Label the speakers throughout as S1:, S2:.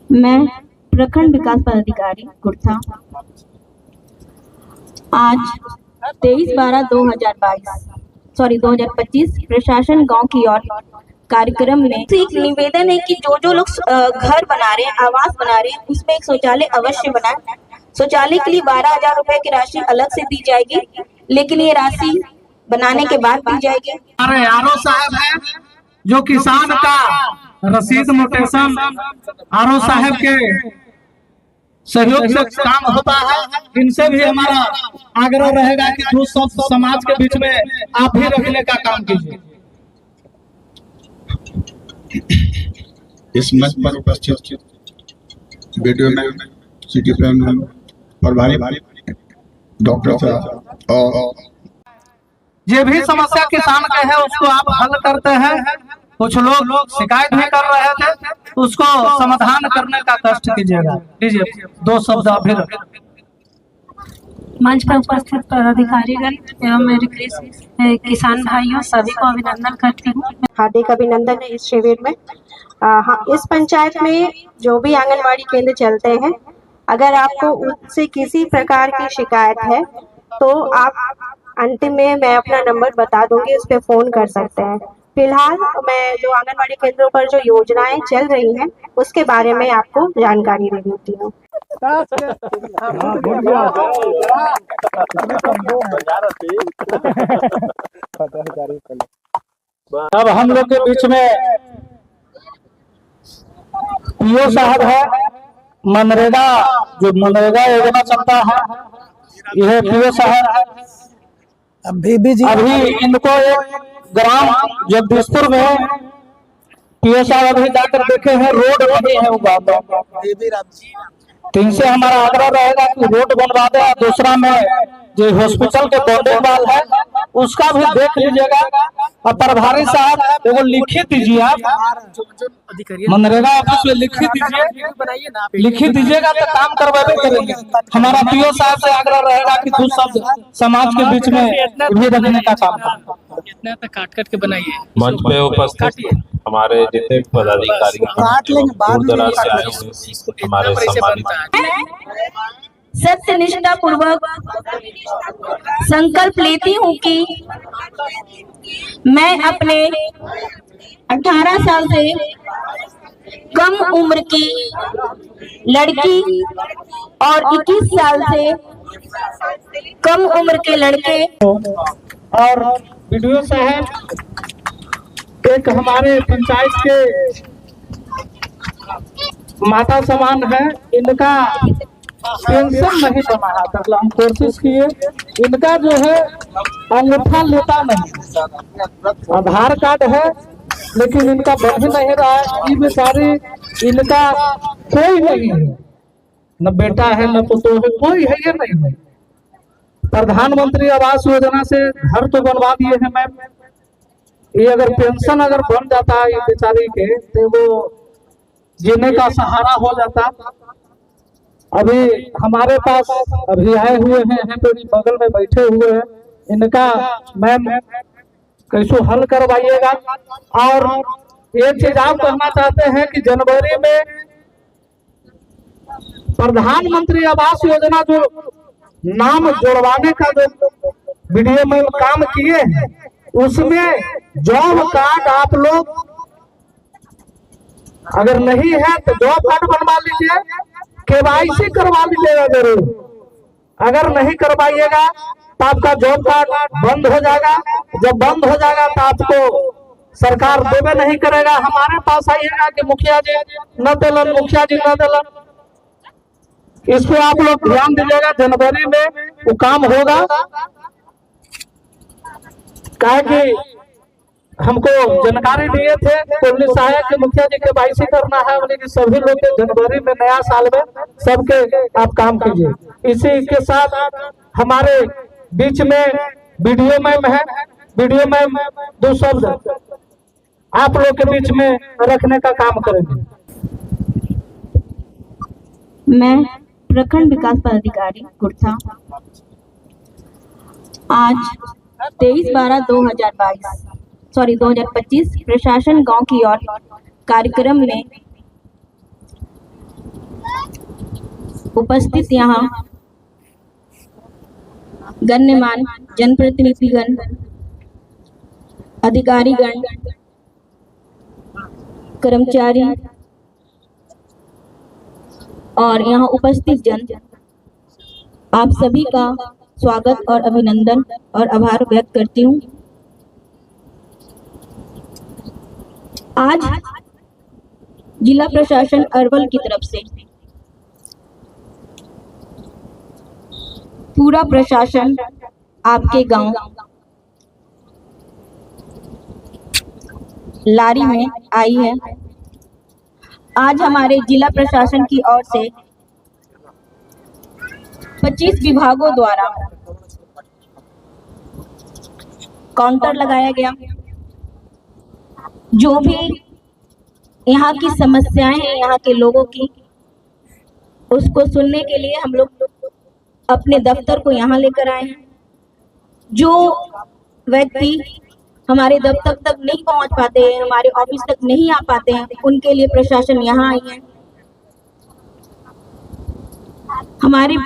S1: मैं प्रखंड विकास पदाधिकारी कुर्था आज 23/12/2025 प्रशासन गांव की ओर कार्यक्रम में एक निवेदन है कि जो लोग घर बना रहे हैं, आवास बना रहे हैं, उसमें एक शौचालय अवश्य बनाएं। शौचालय के लिए 12,000 रुपए की राशि अलग से दी जाएगी, लेकिन ये राशि बनाने के बाद दी जाएगी।
S2: हमारे आरओ साहब है जो किसान का रसीद नोटेशन आरओ साहब के सहयोग से काम होता है। इनसे भी हमारा आग्रह रहेगा कि दूध सब समाज के बीच में आप ही रखने का काम कीजिए।
S3: इस मंच पर उपस्थित वीडियो में सिटी प्लान प्रभारी डॉक्टर साहब और
S2: ये भी समस्या किसान का है उसको आप हल करते हैं। कुछ लोग शिकायत भी कर रहे थे, उसको समाधान करने का कष्ट कीजिएगा। लीजिए 2 शब्द फिर।
S4: मंच पर उपस्थित पदाधिकारीगण एवं मेरे किसान भाइयों सभी को अभिनंदन करती हूँ।
S5: हार्दिक अभिनंदन है इस शिविर में। हाँ, इस पंचायत में जो भी आंगनवाड़ी केंद्र चलते हैं, अगर आपको उनसे किसी प्रकार की शिकायत है तो आप अंतिम में मैं अपना नंबर बता दूंगी, उस पर फोन कर सकते हैं। फिलहाल मैं जो आंगनवाड़ी केंद्रों पर जो योजनाएं चल रही हैं उसके बारे में आपको जानकारी दे देती हूँ।
S2: अब हम लोग के बीच में पीओ साहब है। मनरेगा जो मनरेगा योजना चलता है, यह पीओ साहब है। अभी इनको एक ग्राम जगदीशपुर में पीओ साहब अभी जाकर देखे हैं, रोड नहीं है वो गाँव। तो इनसे हमारा आग्रह रहेगा कि रोड बनवा दे। दूसरा में जो हॉस्पिटल के बॉर्डर वाल है उसका भी देख लीजिएगा। और प्रभारी साहब एगो लिखित दीजिए, आप मनरेगा ऑफिस में लिखित दीजिएगा तो काम करवाबे करेंगे। हमारा पीओ साहब से आग्रह रहेगा कि दूध शब्द समाज के बीच में भी रखने का काम करें।
S6: इतना तक काट के बनाइए।
S7: मंच पे उपस्थित हमारे जितने पदाधिकारी हमारे सम्मानित
S1: सत्यनिष्ठा पूर्वक संकल्प लेती हूँ कि मैं अपने 18 साल से कम उम्र की लड़की और 21 साल से कम उम्र के लड़के
S2: और वीडियो साहब एक हमारे पंचायत के माता समान है। इनका पेंशन नहीं बना है, मतलब हम कोशिश किए। इनका जो है अंगूठा लेता नहीं, आधार कार्ड है लेकिन इनका बढ़ नहीं रहा है। ये बेचारी इनका कोई नहीं है, न बेटा है न पुतो है, कोई है ये नहीं है। प्रधानमंत्री आवास योजना से घर तो बनवा दिए हैं मैम। ये अगर पेंशन अगर बन जाता है ये बेचारी के, तो वो जीने का सहारा हो जाता। अभी हमारे पास अभी आए हुए हैं मेरी बगल में बैठे हुए हैं। इनका मैम कैसे हल करवाइएगा। और एक चीज आप कहना चाहते हैं कि जनवरी में प्रधानमंत्री आवास योजना जो नाम जोड़वाने का जो वीडियो में काम किए हैं, उसमें जॉब कार्ड आप लोग अगर नहीं है तो जॉब कार्ड बनवा लीजिए, केवाईसी करवा लीजिएगा जरूर। अगर नहीं करवाइएगा तो आपका जॉब कार्ड बंद हो जाएगा। जब बंद हो जाएगा तो आपको सरकार देवे नहीं करेगा। हमारे पास आइएगा कि मुखिया जी न दिलन, मुखिया जी न दिलन। इसको आप लोग ध्यान दीजिएगा, जनवरी में वो काम होगा। कहा कि हमको जानकारी दिए थे पुलिस सहायक के मुखिया जी के वाईसी करना है, उन्हें सभी लोग के जनवरी में नया साल में सबके आप काम कीजिए। इसी के साथ हमारे बीच में वीडियो मैम है। वीडियो मैम 2 शब्द आप लोग के बीच में रखने का काम करेंगे।
S1: मैं प्रखंड विकास पदाधिकारी कुर्था आज 23/12/2025 प्रशासन गांव की ओर कार्यक्रम में उपस्थित यहाँ गण्यमान जनप्रतिनिधिगण, अधिकारीगण, कर्मचारी और यहाँ उपस्थित जन, आप सभी का स्वागत और अभिनंदन और आभार व्यक्त करती हूँ। आज जिला प्रशासन अरवल की तरफ से पूरा प्रशासन आपके गांव लारी में आई है। आज हमारे जिला प्रशासन की ओर से 25 विभागों द्वारा काउंटर लगाया गया। जो भी यहाँ की समस्याएं हैं यहाँ के लोगों की, उसको सुनने के लिए हम लोग अपने दफ्तर को यहाँ लेकर आए हैं। जो व्यक्ति हमारे दफ्तर तक नहीं पहुँच पाते हैं, हमारे ऑफिस तक नहीं आ पाते हैं, उनके लिए प्रशासन यहाँ आई है। हमारे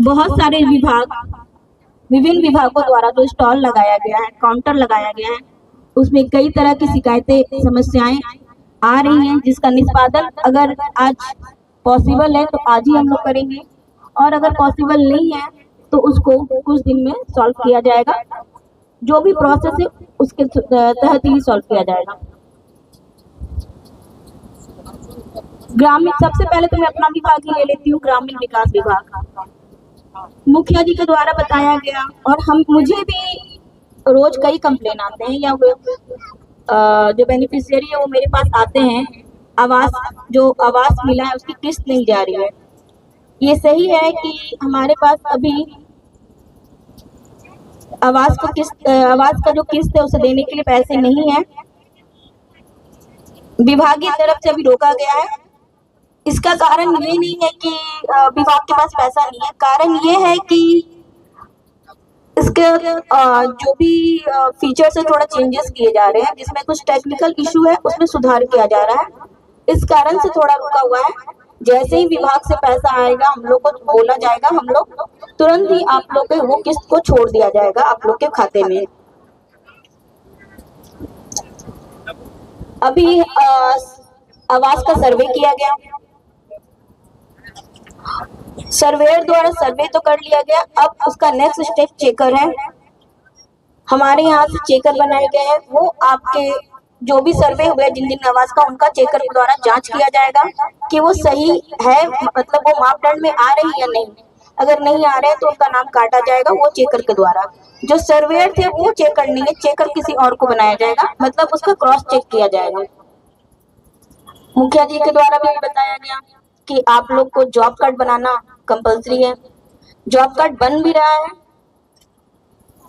S1: बहुत सारे विभाग, विभिन्न विभागों द्वारा जो स्टॉल लगाया गया है, काउंटर लगाया गया है, उसमें कई तरह की शिकायतें, समस्याएं आ रही हैं, जिसका निष्पादन अगर आज पॉसिबल है तो आज ही हम लोग करेंगे, और अगर पॉसिबल नहीं है तो उसको कुछ दिन में सॉल्व किया जाएगा। जो भी प्रोसेस है उसके तहत ही सॉल्व किया जाएगा। ग्रामीण, सबसे पहले तो मैं अपना विभाग ही ले लेती हूँ, ग्रामीण विकास विभाग। मुखिया जी के द्वारा बताया गया, और मुझे भी रोज कई कंप्लेन आते हैं, या जो बेनिफिशियरी है वो मेरे पास आते हैं, जो आवास मिला है उसकी किस्त नहीं जा रही है। ये सही है कि हमारे पास अभी आवास का जो किस्त है उसे देने के लिए पैसे नहीं है, विभाग की तरफ से अभी रोका गया है। इसका कारण ये नहीं है कि विभाग के पास पैसा नहीं है, कारण ये है कि इसके जो भी फीचर्स है थोड़ा चेंजेस किए जा रहे हैं, जिसमें कुछ टेक्निकल इशू है, उसमें सुधार किया जा रहा है। इस कारण से थोड़ा रुका हुआ है। जैसे ही विभाग से पैसा आएगा हम लोग को बोला जाएगा, हम लोग तुरंत ही आप लोग के वो किस्त को छोड़ दिया जाएगा आप लोग के खाते में। अभी आवास का सर्वे किया गया, सर्वेयर द्वारा सर्वे तो कर लिया गया, अब उसका नेक्स्ट स्टेप चेकर है। हमारे यहाँ से चेकर बनाए गए हैं, वो आपके जो भी सर्वे हुए जिन जिन आवास का, उनका चेकर के द्वारा जांच किया जाएगा कि वो सही है, मतलब वो मापदंड में आ रही है या नहीं। अगर नहीं आ रहे तो उनका नाम काटा जाएगा वो चेकर के द्वारा। जो सर्वेयर थे वो चेकर नहीं है, चेकर किसी और को बनाया जाएगा, मतलब उसका क्रॉस चेक किया जाएगा। मुखिया जी के द्वारा भी बताया गया कि आप लोग को जॉब कार्ड बनाना कंपलसरी है। जॉब कार्ड बन भी रहा है,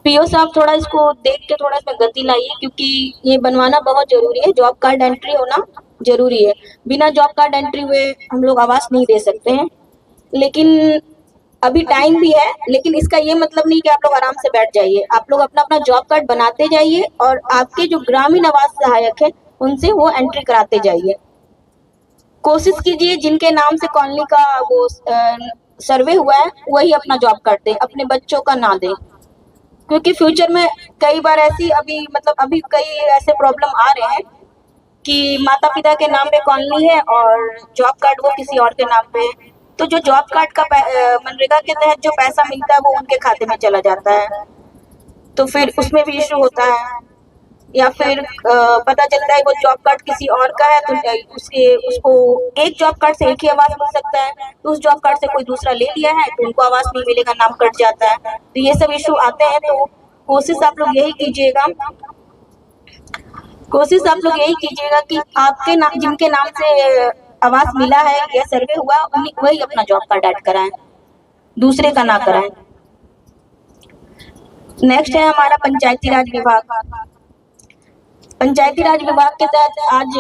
S1: पीओ साहब थोड़ा इसको देख के थोड़ा इसमें गति लाइए, क्योंकि ये बनवाना बहुत जरूरी है। जॉब कार्ड एंट्री होना जरूरी है, बिना जॉब कार्ड एंट्री हुए हम लोग आवास नहीं दे सकते हैं। लेकिन अभी टाइम भी है, लेकिन इसका ये मतलब नहीं कि आप लोग आराम से बैठ जाइए। आप लोग अपना अपना जॉब कार्ड बनाते जाइए, और आपके जो ग्रामीण आवास सहायक है उनसे वो एंट्री कराते जाइए। कोशिश कीजिए जिनके नाम से कॉलोनी का वो सर्वे हुआ है वही अपना जॉब कार्ड दें, अपने बच्चों का ना दें, क्योंकि फ्यूचर में कई बार ऐसी अभी कई ऐसे प्रॉब्लम आ रहे हैं कि माता पिता के नाम पे कॉलोनी है और जॉब कार्ड वो किसी और के नाम पे है, तो जो जॉब कार्ड का मनरेगा के तहत जो पैसा मिलता है वो उनके खाते में चला जाता है, तो फिर उसमें भी इशू होता है। या फिर पता चलता है वो जॉब कार्ड किसी और का है, तो उसको एक जॉब कार्ड से एक ही आवास मिल सकता है, तो उस जॉब कार्ड से कोई दूसरा ले लिया है तो उनको आवास नहीं मिलेगा, नाम कट जाता है। तो ये सब इशू आते हैं, तो कोशिश आप लोग यही कीजिएगा कि आपके नाम, जिनके नाम से आवास मिला है या सर्वे हुआ, वही अपना जॉब कार्ड ऐड कराएं, दूसरे का ना कराएं। नेक्स्ट है हमारा पंचायती राज विभाग। पंचायती राज विभाग के तहत आज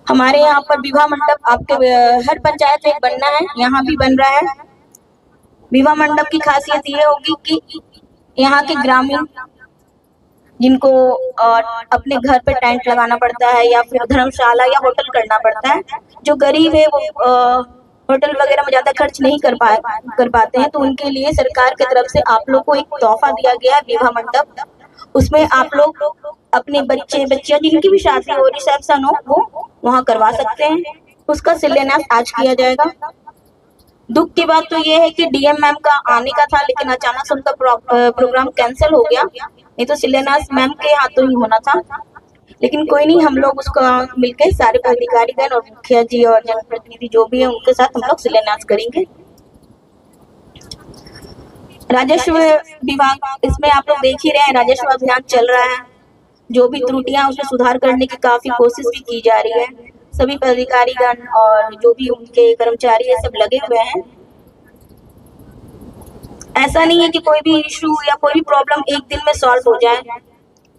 S1: हमारे यहाँ पर विवाह मंडप आपके हर पंचायत में बनना है, यहाँ भी बन रहा है। विवाह मंडप की खासियत ये होगी कि यहाँ के ग्रामीण जिनको अपने घर पे टेंट लगाना पड़ता है या फिर धर्मशाला या होटल करना पड़ता है। जो गरीब है वो होटल वगैरह में ज़्यादा खर्च नहीं कर पाते हैं, तो उनके लिए सरकार की तरफ से आप लोग को एक तोहफा दिया गया है, विवाह मंडप। उसमें आप लोग अपने बच्चियाँ जिनकी भी शादी हो, रिसेप्शन हो, वो वहाँ करवा सकते हैं। उसका शिलान्यास आज किया जाएगा। दुख की बात तो ये है कि डीएम मैम का आने का था, लेकिन अचानक से उनका प्रोग्राम कैंसिल हो गया। नहीं तो शिलान्यास मैम के हाथों ही होना था, लेकिन कोई नहीं, हम लोग उसको मिलकर सारे पदाधिकारीगण और मुखिया जी और जनप्रतिनिधि जो भी है उनके साथ हम लोग शिलान्यास करेंगे। राजस्व विभाग, इसमें आप लोग देख ही रहे हैं, राजस्व अभियान चल रहा है। जो भी त्रुटियां उसमें सुधार करने की काफी कोशिश भी की जा रही है। सभी पदाधिकारीगण और जो भी उनके कर्मचारी है सब लगे हुए हैं। ऐसा नहीं है कि कोई भी इशू या कोई भी प्रॉब्लम एक दिन में सॉल्व हो जाए।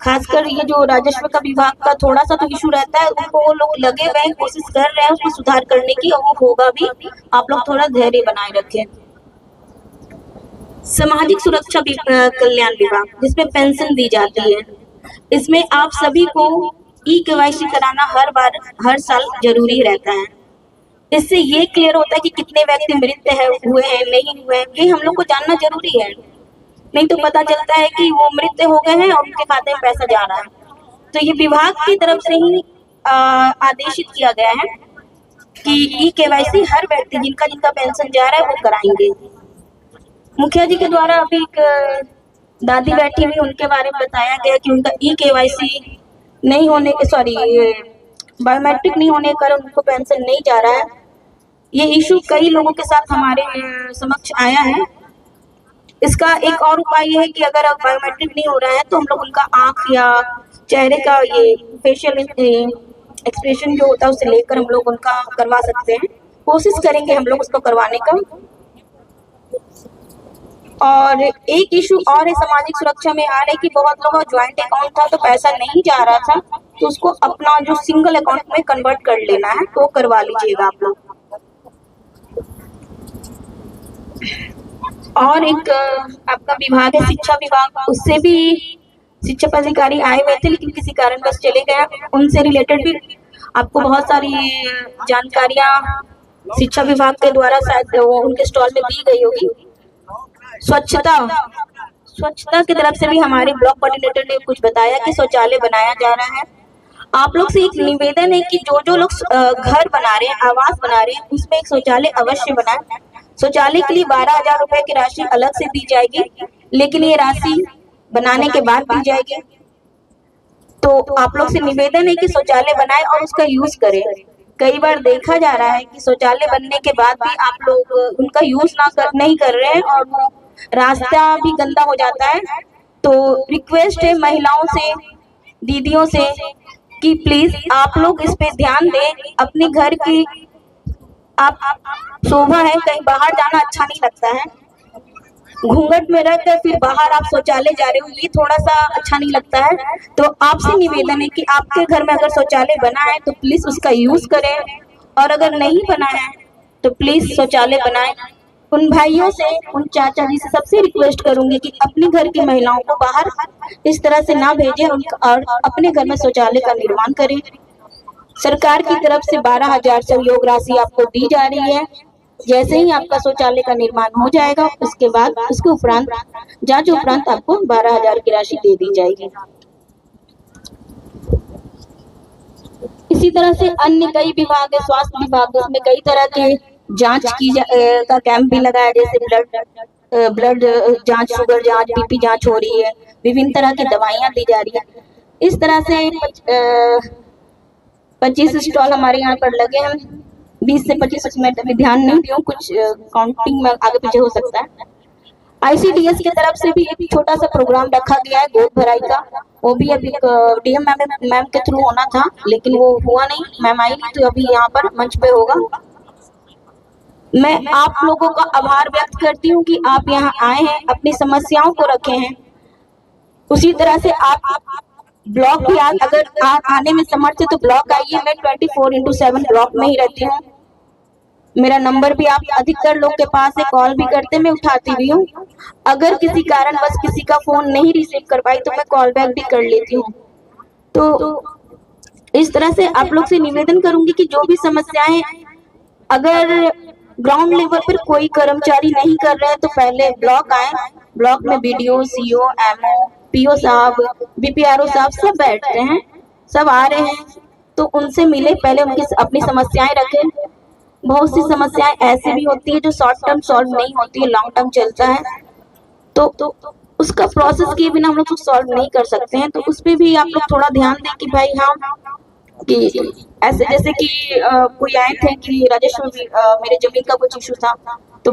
S1: खासकर ये जो राजस्व का विभाग का थोड़ा सा तो इशू रहता है, उनको वो लोग लगे हुए हैं, कोशिश कर रहे हैं उसमें सुधार करने की, और वो होगा भी। आप लोग थोड़ा धैर्य बनाए रखें। सामाजिक सुरक्षा कल्याण विभाग, जिसमें पेंशन दी जाती है, इसमें आप सभी को ई-केवाईसी कराना हर साल जरूरी रहता है। इससे ये क्लियर होता है कि कितने व्यक्ति मृत हुए हैं, नहीं हुए हैं, ये हम लोग को जानना जरूरी है। नहीं तो पता चलता है कि वो मृत हो गए हैं और उनके खाते में पैसा जा रहा है। तो ये विभाग की तरफ से ही आदेशित किया गया है कि ई-केवाईसी हर व्यक्ति जिनका पेंशन जा रहा है वो कराएंगे। मुखिया जी के द्वारा अभी एक दादी बैठी हुई, उनके बारे में बताया गया कि उनका ई-केवाईसी नहीं होने के बायोमेट्रिक नहीं होने के कारण उनको पेंशन नहीं जा रहा है। ये इशू कई लोगों के साथ हमारे समक्ष आया है। इसका एक और उपाय ये है कि अगर बायोमेट्रिक नहीं हो रहा है तो हम लोग उनका आँख या चेहरे का ये फेशियल एक्सप्रेशन जो होता है उसे लेकर हम लोग उनका करवा सकते हैं। कोशिश करेंगे हम लोग उसको करवाने का। और एक इशू और है सामाजिक सुरक्षा में आ रहा है कि बहुत लोगों का ज्वाइंट अकाउंट था तो पैसा नहीं जा रहा था, तो उसको अपना जो सिंगल अकाउंट में कन्वर्ट कर लेना है, तो करवा लीजिएगा आप लोग। और एक आपका विभाग है शिक्षा विभाग, उससे भी शिक्षा पदाधिकारी आए हुए थे लेकिन किसी कारण बस चले गए। उनसे रिलेटेड भी आपको बहुत सारी जानकारियां शिक्षा विभाग के द्वारा शायद उनके स्टॉल में दी गई होगी। स्वच्छता की तरफ से भी हमारे ब्लॉक कोऑर्डिनेटर ने कुछ बताया कि शौचालय बनाया जा रहा है। आप लोग से एक निवेदन है कि जो लोग घर बना रहे हैं, आवास बना रहे हैं, उसमें एक शौचालय अवश्य बनाएं। शौचालय के लिए 12,000 रुपए की राशि अलग से दी जाएगी, लेकिन ये राशि बनाने के बाद दी जाएगी। तो आप लोग से निवेदन है कि शौचालय बनाएं और उसका यूज करें। कई बार देखा जा रहा है कि शौचालय बनने के बाद भी आप लोग उनका यूज नहीं कर रहे हैं और वो रास्ता भी गंदा हो जाता है। तो रिक्वेस्ट है महिलाओं से, दीदियों से कि प्लीज आप लोग इस पे ध्यान दें। अपने घर की आप शोभा है, कहीं बाहर जाना अच्छा नहीं लगता है। घूंघट में रहकर फिर बाहर आप शौचालय जा रहे हो, ये थोड़ा सा अच्छा नहीं लगता है। तो आपसे निवेदन है कि आपके घर में अगर शौचालय बना है तो प्लीज उसका यूज करें, और अगर नहीं बना है तो प्लीज शौचालय बनाएं। उन भाइयों से, उन चाचा जी से सबसे रिक्वेस्ट करूंगी कि अपने घर की महिलाओं को बाहर इस तरह से ना भेजें और अपने घर में शौचालय का निर्माण करें। सरकार की तरफ से 12,000 सहयोग राशि आपको दी जा रही है। जैसे ही आपका शौचालय का निर्माण हो जाएगा उसके बाद उसके उपरांत जांच उपरांत आपको 12,000 की राशि दे दी जाएगी। इसी तरह से अन्य कई विभाग है, स्वास्थ्य विभाग, उसमें कई तरह के जांच का कैंप भी लगा है, जैसे ब्लड जांच, शुगर जांच, बीपी जांच हो रही है, विभिन्न तरह की दवाइयां दी जा रही है। इस तरह से 25 स्टॉल हमारे यहाँ पर लगे हैं। 20 से 25 मिनट में ध्यान नहीं दियो, कुछ काउंटिंग में आगे पीछे हो सकता है। ICDS की तरफ से भी एक छोटा सा प्रोग्राम रखा गया है गोद भराई का, वो भी अभी DM मैम के थ्रू होना था लेकिन वो हुआ नहीं, मैम आई नहीं, तो अभी यहाँ पर मंच पे होगा। मैं आप लोगों का आभार व्यक्त करती हूँ कि आप यहाँ आए हैं, अपनी समस्याओं को रखे हैं। उसी तरह से आप ब्लॉक भी अगर आप आने में समर्थ है तो ब्लॉक आइए। मैं 24/7 ब्लॉक में ही रहती हूँ। मेरा नंबर भी आप अधिकतर लोग के पास है, कॉल भी करते, मैं उठाती भी हूँ। अगर किसी कारणवश किसी का फोन नहीं रिसीव कर पाई तो मैं कॉल बैक भी कर लेती हूँ। तो इस तरह से आप लोग से निवेदन करूंगी कि जो भी समस्याएं अगर ग्राउंड लेवल पर कोई कर्मचारी नहीं कर रहे हैं तो पहले ब्लॉक आए, ब्लॉक में बीडीओ, सीओ, एमओ, पीओ साहब, बीपीआरओ साहब सब बैठते हैं, सब आ रहे हैं, तो उनसे मिले, पहले उनकी अपनी समस्याएं रखें। बहुत सी समस्याएं ऐसी भी होती है जो शॉर्ट टर्म सॉल्व नहीं होती है, लॉन्ग टर्म चलता है, तो उसका प्रोसेस किए बिना हम लोग सॉल्व नहीं कर सकते हैं। तो उस पर भी आप लोग थोड़ा ध्यान दें कि भाई हाँ, कि ऐसे जैसे कि कोई आए थे कि राजेश्वर मेरे जमीन का कुछ इशू था, तो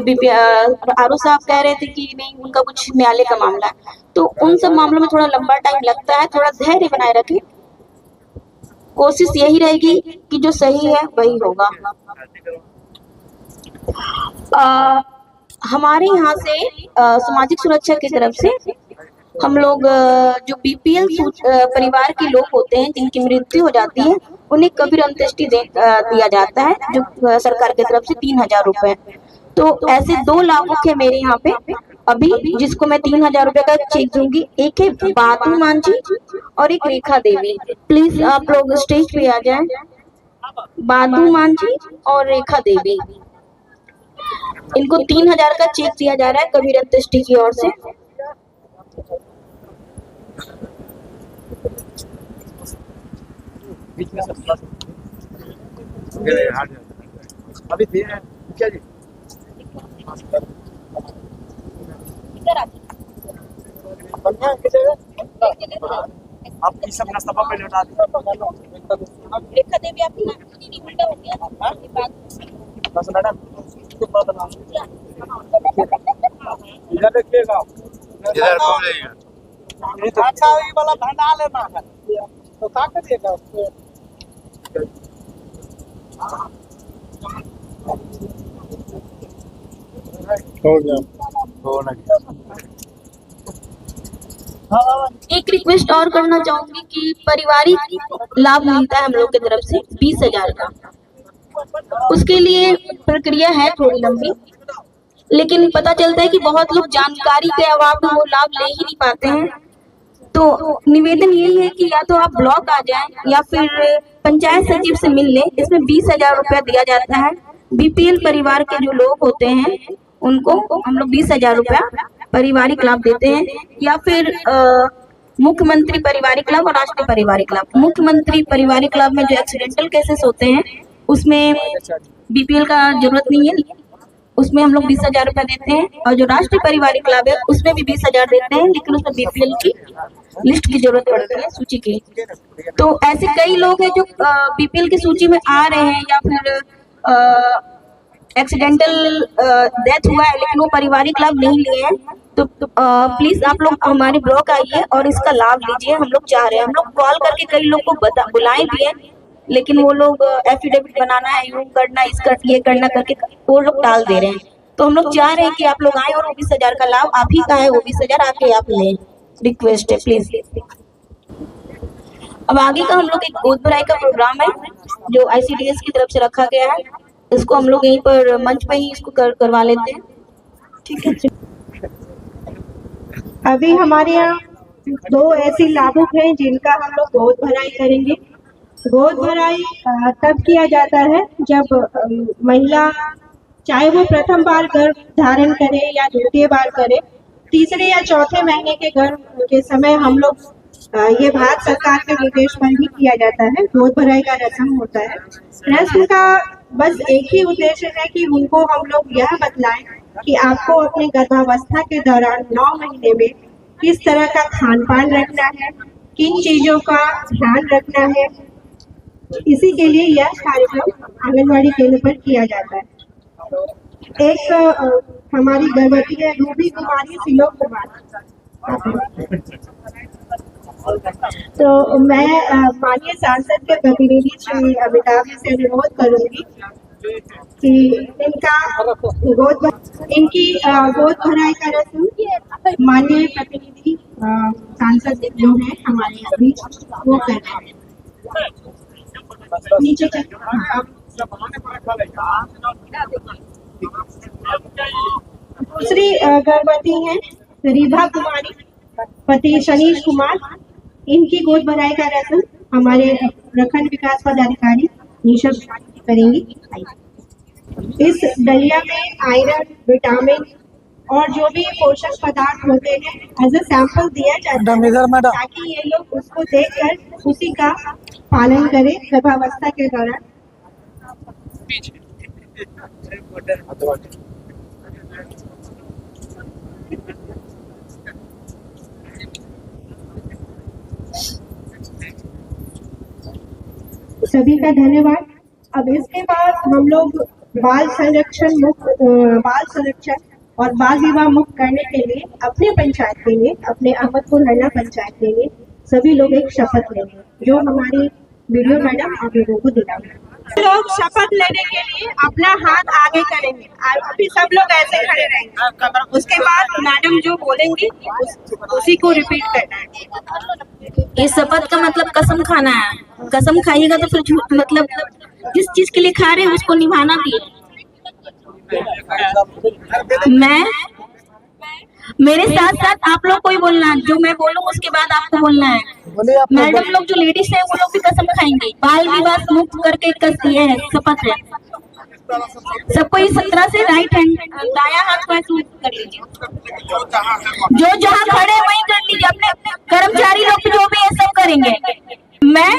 S1: आरओ साहब कह रहे थे कि नहीं उनका कुछ न्यायालय का मामला है, तो उन सब मामलों में थोड़ा लंबा टाइम लगता है, थोड़ा धैर्य बनाए रखें। कोशिश यही रहेगी कि जो सही है वही होगा। हमारे यहाँ से सामाजिक सुरक्षा की तरफ से हम लोग जो बीपीएल परिवार के लोग होते हैं जिनकी मृत्यु हो जाती है उन्हें कबीर अंत्येष्टि दिया जाता है, जो सरकार की तरफ से 3000 रुपए। तो ऐसे 2 लाभुक है मेरे यहाँ पे अभी, जिसको मैं 3000 रुपए का चेक दूंगी। एक है बातू मांझी और एक रेखा देवी। प्लीज आप लोग स्टेज पे आ जाएं। बातू मांझी और रेखा देवी, इनको 3000 का चेक दिया जा रहा है कबीर अंत्येष्टि की ओर से।
S8: अभी क्या जी आप ये सब नाश्ता पे लौटा दीजिए।
S1: रेखा देवी आपकी नाम उल्टा हो गया
S8: बस मैडम इधर देखिएगा,
S7: इधर घूम जाइएगा।
S2: अच्छा ये वाला भंडा लेना है तो क्या करिएगा उसको?
S3: हो गया।
S1: एक रिक्वेस्ट और करना चाहूंगी कि पारिवारिक लाभ मिलता है हम लोग की तरफ से 20,000 का। उसके लिए प्रक्रिया है थोड़ी लंबी, लेकिन पता चलता है कि बहुत लोग जानकारी के अभाव में वो लाभ ले ही नहीं पाते हैं। तो निवेदन यही है कि या तो आप ब्लॉक आ जाएं या फिर पंचायत सचिव से मिल लें। इसमें 20,000 रुपया दिया जाता है। बीपीएल परिवार के जो लोग होते हैं उनको हम लोग 20,000 रुपया पारिवारिक लाभ देते हैं, या फिर मुख्यमंत्री पारिवारिक लाभ और राष्ट्रीय पारिवारिक लाभ। मुख्यमंत्री पारिवारिक लाभ में जो एक्सीडेंटल केसेस होते हैं उसमें बीपीएल का जरूरत नहीं है, उसमें हम लोग 20,000 रुपया देते हैं। और जो राष्ट्रीय पारिवारिक लाभ है उसमें भी 20,000 देते हैं, लेकिन उसमें बीपीएल की लिस्ट की जरूरत पड़ती है, सूची की। तो ऐसे कई लोग हैं जो बीपीएल की सूची में आ रहे हैं या फिर एक्सीडेंटल डेथ हुआ है लेकिन वो पारिवारिक लाभ नहीं लिए हैं। तो प्लीज आप लोग हमारे ब्लॉक आइए और इसका लाभ लीजिए। हम लोग चाह रहे हैं, हम लोग कॉल करके कई लोग को बुलाए भी हैं, लेकिन वो लोग एफिडेविट बनाना है, यूं करना, इसका ये करना करके वो लोग टाल दे रहे हैं। तो हम लोग चाह रहे हैं कि आप लोग आए और वो 20,000 का लाभ आप ही का है, वो 20,000 आके आप लें। रिक्वेस्ट है प्लीज। अब आगे का हम लोग एक गोद भराई का प्रोग्राम है जो ICDS की तरफ से रखा गया है। इसको हम लोग यहीं पर मंच पे ही इसको करवा लेते हैं, ठीक है।
S5: अभी हमारे यहाँ 2 ऐसे लाभुक हैं जिनका हम लोग गोद भराई करेंगे। गोद भराई तब किया जाता है जब महिला, चाहे वो प्रथम बार गर्भ धारण करे या द्वितीय बार करे, तीसरे या चौथे महीने के गर्भ के समय हम लोग ये भारत सरकार के निर्देश पर भी किया जाता है। गोद भराई का रस्म होता है। रस्म का बस एक ही उद्देश्य है कि उनको हम लोग यह बतलाएं कि आपको अपने गर्भावस्था के दौरान 9 महीने में किस तरह का खान पान रखना है, किन चीजों का ध्यान रखना है। इसी के लिए यह कार्यक्रम आंगनवाड़ी केंद्र पर किया जाता है। एक हमारी गर्भवती है रूबी कुमारी सिलोक कुमार। तो मैं माननीय सांसद के प्रतिनिधि श्री अमिताभ जी से अनुरोध करूंगी कि इनकी गोद भराई का रस्म माननीय प्रतिनिधि सांसद जो है हमारे बीच वो कर रहे हैं। नीचे दूसरी गर्भवती हैं रीभा कुमारी, पति शनीश कुमार। इनकी गोद भराई का रस्म हमारे प्रखंड विकास पदाधिकारी निशा करेंगी। इस दलिया में आयरन, विटामिन और जो भी पोषक पदार्थ होते हैं एज ए सैंपल दिया जाता है ताकि ये लोग उसको देखकर उसी का पालन करें गर्भावस्था के दौरान। सभी का धन्यवाद। अब इसके बाद हम लोग बाल संरक्षण और बाल विवाह मुक्त करने के लिए अपने पंचायत के लिए, अपने अहमदपुर हरना पंचायत के लिए सभी लोग एक शपथ लेंगे जो हमारी वीडियो मैडम आप लोगों को दिखाएंगे। लोग शपथ लेने के लिए अपना हाथ आगे करेंगे और अभी सब लोग ऐसे खड़े रहेंगे। उसके बाद मैडम जो बोलेंगी उसी को रिपीट करना है।
S1: इस शपथ का मतलब कसम खाना है। कसम खाइएगा तो फिर झूठ, मतलब जिस चीज के लिए खा रहे हैं उसको निभाना भी है। मेरे साथ साथ आप लोग को ही बोलना है, जो मैं बोलूँ उसके बाद आपको बोलना है। मैडम लोग जो लेडीज है वो लोग भी कसम खाएंगे। बाल विवाह मुक्त करके ये है शपथ है। सबको इस तरह से राइट हैंड, दाया हाथ को ऐसे कर लीजिए। जो जहाँ खड़े वहीं कर लीजिए। अपने कर्मचारी लोग जो भी है सब करेंगे। मैं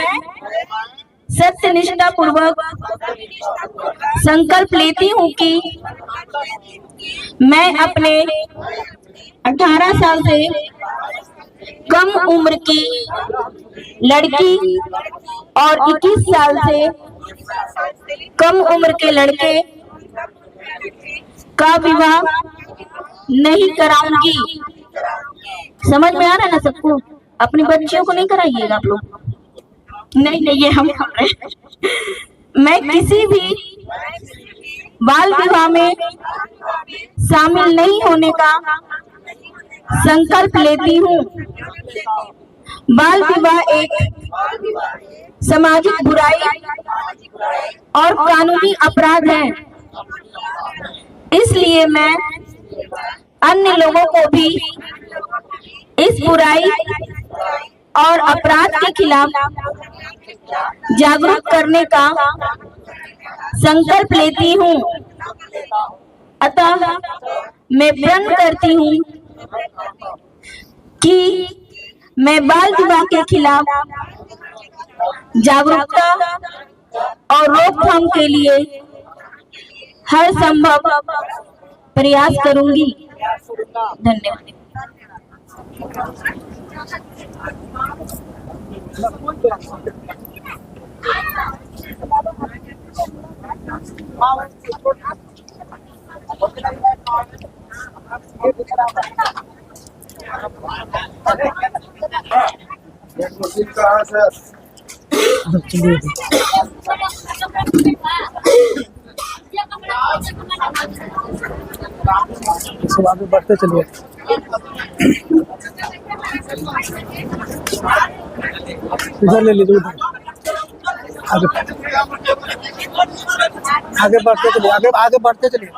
S1: सत्य निष्ठा पूर्वक संकल्प लेती हूँ कि मैं अपने 18 साल से कम उम्र की लड़की और 21 साल से कम उम्र के लड़के का विवाह नहीं कराऊंगी। समझ में आ रहा है ना सबको? अपनी बच्चियों को नहीं कराइएगा आप लोग। नहीं, ये हम कर रहे हैं। मैं किसी भी बाल विवाह में शामिल नहीं होने का संकल्प लेती हूँ। बाल विवाह एक सामाजिक बुराई और कानूनी अपराध है। इसलिए मैं अन्य लोगों को भी इस बुराई और अपराध के खिलाफ जागरूक करने का संकल्प लेती हूँ। अतः मैं प्रण करती हूँ कि मैं बाल विवाह के खिलाफ जागरूकता और रोकथाम के लिए हर संभव प्रयास करूंगी। धन्यवाद।
S2: आगे बढ़ते चलिए। इधर ले लीजिए, आगे बढ़ते चलिए, आगे बढ़ते चलिए।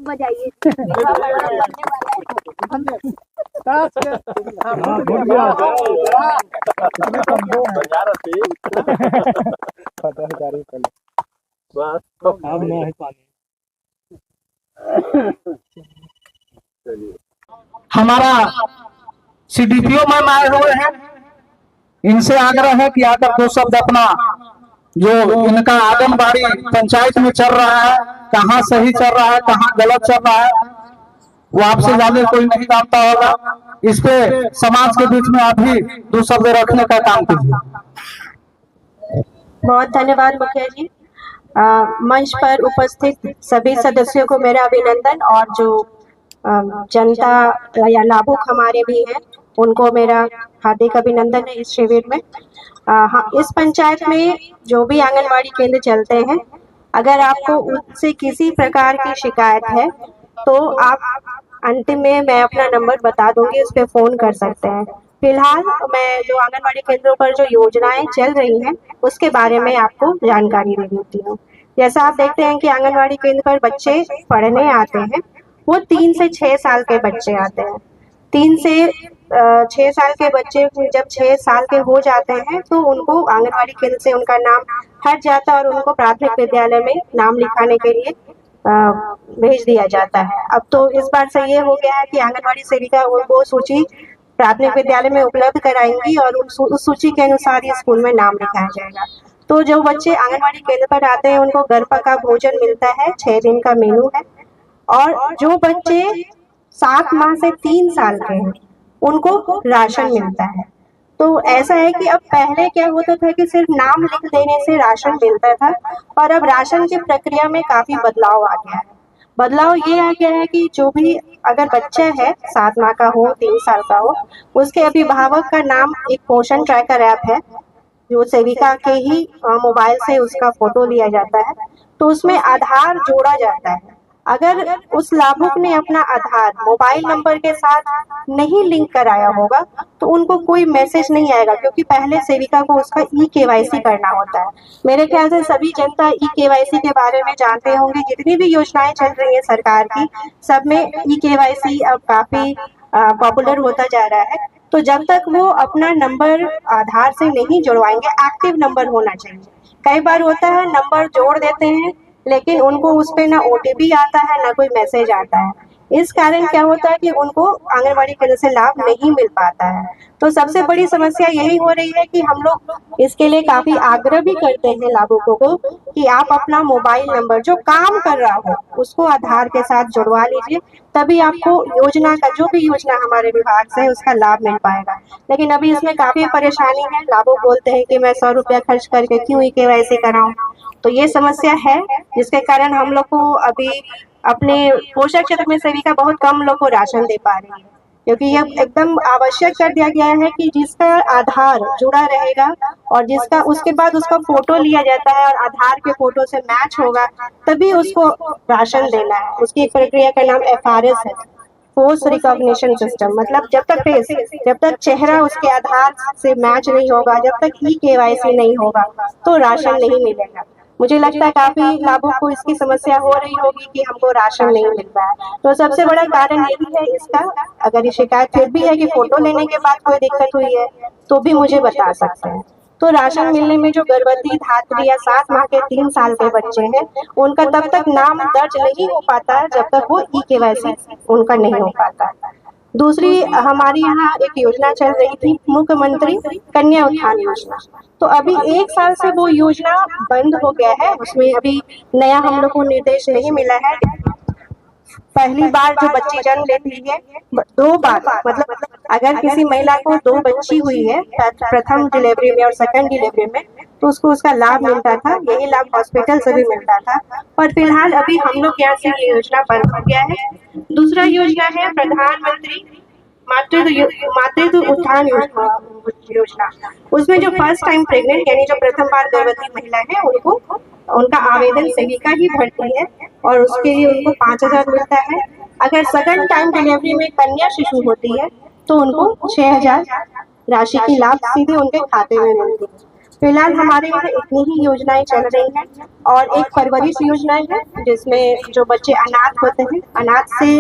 S2: बजाइए। हमारा सीडीपीओ मैम आए हुए हैं, इनसे आग्रह है कि आकर दो शब्द अपना जो इनका आंगनबाड़ी पंचायत में चल रहा है, कहाँ सही चल रहा है, कहाँ गलत चल रहा है, वो आपसे ज्यादा कोई नहीं जानता होगा। इस पे समाज के बीच में आप भी दो शब्द रखने का काम कीजिए।
S5: बहुत धन्यवाद मुखिया जी। मंच पर उपस्थित सभी सदस्यों को मेरा अभिनंदन, और जो जनता या लाभुक हमारे भी हैं उनको मेरा हार्दिक अभिनंदन है इस शिविर में। हाँ, इस पंचायत में जो भी आंगनवाड़ी केंद्र चलते हैं, अगर आपको उनसे किसी प्रकार की शिकायत है तो आप अंतिम में मैं अपना नंबर बता दूंगी, उस पर फोन कर सकते हैं। फिलहाल मैं जो आंगनवाड़ी केंद्रों पर जो योजनाएं चल रही हैं उसके बारे में आपको जानकारी दे देती हूँ। जैसा आप देखते हैं कि आंगनवाड़ी केंद्र पर बच्चे पढ़ने आते हैं, वो 3 से 6 साल के बच्चे आते हैं। 3 से 6 साल के बच्चे जब 6 साल के हो जाते हैं तो उनको आंगनवाड़ी केंद्र से उनका नाम हट जाता है और उनको प्राथमिक विद्यालय में नाम लिखाने के लिए भेज दिया जाता है। अब तो इस बार से ये हो गया है कि आंगनवाड़ी सेविका उनको सूची प्राथमिक विद्यालय में उपलब्ध कराएंगी और उस सूची के अनुसार ही स्कूल में नाम लिखाया जाएगा। तो जो बच्चे आंगनवाड़ी केंद्र पर आते हैं उनको घर पका भोजन मिलता है, 6 दिन का मेनू है। और जो बच्चे 7 माह से 3 साल के हैं उनको राशन मिलता है। तो ऐसा है कि अब पहले क्या होता था कि सिर्फ नाम लिख देने से राशन मिलता था, और अब राशन की प्रक्रिया में काफी बदलाव आ गया है। बदलाव ये आ गया है कि जो भी अगर बच्चा है 7 माह का हो, 3 साल का हो, उसके अभिभावक का नाम एक पोषण ट्रैकर ऐप है जो सेविका के ही मोबाइल से उसका फोटो लिया जाता है, तो उसमें आधार जोड़ा जाता है। अगर उस लाभुक ने अपना आधार मोबाइल नंबर के साथ नहीं लिंक कराया होगा तो उनको कोई मैसेज नहीं आएगा, क्योंकि पहले सेविका को उसका ई-केवाईसी करना होता है। मेरे ख्याल से सभी जनता ई-केवाईसी के बारे में जानते होंगे। जितनी भी योजनाएं चल रही है सरकार की, सब में ई-केवाईसी अब काफी पॉपुलर होता जा रहा है। तो जब तक वो अपना नंबर आधार से नहीं जुड़वाएंगे, एक्टिव नंबर होना चाहिए। कई बार होता है नंबर जोड़ देते हैं लेकिन उनको उस पे ना ओटीपी आता है ना कोई मैसेज आता है। इस कारण क्या होता है कि उनको आंगनवाड़ी केंद्र से लाभ नहीं मिल पाता है। तो सबसे बड़ी समस्या यही हो रही है कि हम लोग इसके लिए काफी आग्रह भी करते हैं लाभुकों को कि आप अपना मोबाइल नंबर जो काम कर रहा हो उसको आधार के साथ जुड़वा लीजिए, तभी आपको योजना का जो भी योजना हमारे विभाग से है उसका लाभ मिल पाएगा। लेकिन अभी इसमें काफी परेशानी है। लाभुक बोलते हैं कि मैं 100 रुपया खर्च करके क्यों ई-केवाईसी कराऊं, तो ये समस्या है जिसके कारण हम लोग को अभी अपने पोषक क्षेत्र में सेविका बहुत कम लोग को राशन दे पा रही है, क्योंकि ये एकदम आवश्यक कर दिया गया है कि जिसका आधार जुड़ा रहेगा और जिसका उसके बाद उसका फोटो लिया जाता है और आधार के फोटो से मैच होगा तभी उसको राशन देना है। उसकी एक प्रक्रिया का नाम FRS है, फेस रिकॉग्निशन सिस्टम। मतलब जब तक चेहरा उसके आधार से मैच नहीं होगा, जब तक ई-केवाईसी नहीं होगा तो राशन नहीं मिलेगा। मुझे लगता है काफी लाभुक को इसकी समस्या हो रही होगी कि हमको राशन नहीं मिल रहा है। तो सबसे बड़ा कारण यही है इसका। अगर ये शिकायत फिर भी है कि फोटो लेने के बाद कोई दिक्कत हुई है तो भी मुझे बता सकते हैं। तो राशन मिलने में जो गर्भवती धात्री या 7 माह के 3 साल के बच्चे हैं उनका तब तक नाम दर्ज नहीं हो पाता है जब तक वो ई-केवाईसी उनका नहीं हो पाता। दूसरी हमारी यहाँ एक योजना चल रही थी, मुख्यमंत्री कन्या उत्थान योजना। तो अभी 1 साल से वो योजना बंद हो गया है, उसमें अभी नया हम लोग को निर्देश नहीं मिला है। पहली बार जो बच्ची जन्म लेती है 2 बार, मतलब अगर किसी महिला को 2 बच्ची हुई है प्रथम डिलीवरी में और सेकंड डिलीवरी में, तो उसको उसका लाभ मिलता था। यही लाभ हॉस्पिटल से भी मिलता था, पर फिलहाल अभी हम लोग यहाँ से ये योजना बंद हो गया है। दूसरा योजना है प्रधानमंत्री मातृत्व उत्थान योजना। उसमें जो फर्स्ट टाइम प्रेग्नेंट यानी जो प्रथम बार गर्भवती महिला है उनको उनका आवेदन सेविका ही भरती है और उसके लिए उनको 5,000 मिलता है। अगर सेकंड टाइम डिलीवरी में कन्या शिशु होती है तो उनको 6,000 राशि की लाभ सीधे उनके खाते में मिलती है। फिलहाल हमारे यहाँ इतनी ही योजनाएं चल रही हैं और एक परवरिश योजना है जिसमें जो बच्चे अनाथ होते हैं, अनाथ से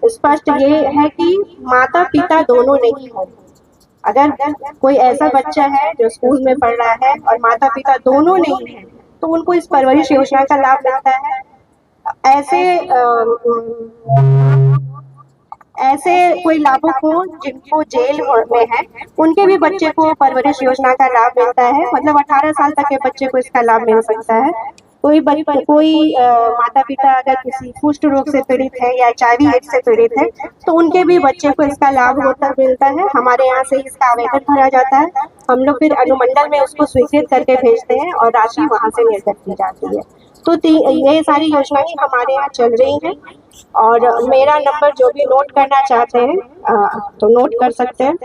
S5: स्पष्ट ये है कि माता पिता दोनों नहीं होंगे। अगर कोई ऐसा बच्चा है जो स्कूल में पढ़ रहा है और माता पिता दोनों नहीं है, तो उनको इस परवरिश योजना का लाभ मिलता है। ऐसे कोई लाभुक हो जिनको जेल में है, उनके भी बच्चे को परवरिश योजना का लाभ मिलता है। मतलब 18 साल तक के बच्चे को इसका लाभ मिल सकता है। कोई माता पिता अगर किसी कुष्ठ रोग से पीड़ित है या HIV एड्स से पीड़ित है, तो उनके भी बच्चे को इसका लाभ मिलता है। हमारे यहाँ से इसका आवेदन भरा जाता है, हम लोग फिर अनुमंडल में उसको स्वीकृत करके भेजते हैं और राशि वहाँ से निर्गत की जाती है। तो ये सारी योजनाएं हमारे यहाँ चल रही हैं। और मेरा नंबर जो भी नोट करना चाहते हैं तो नोट कर सकते हैं,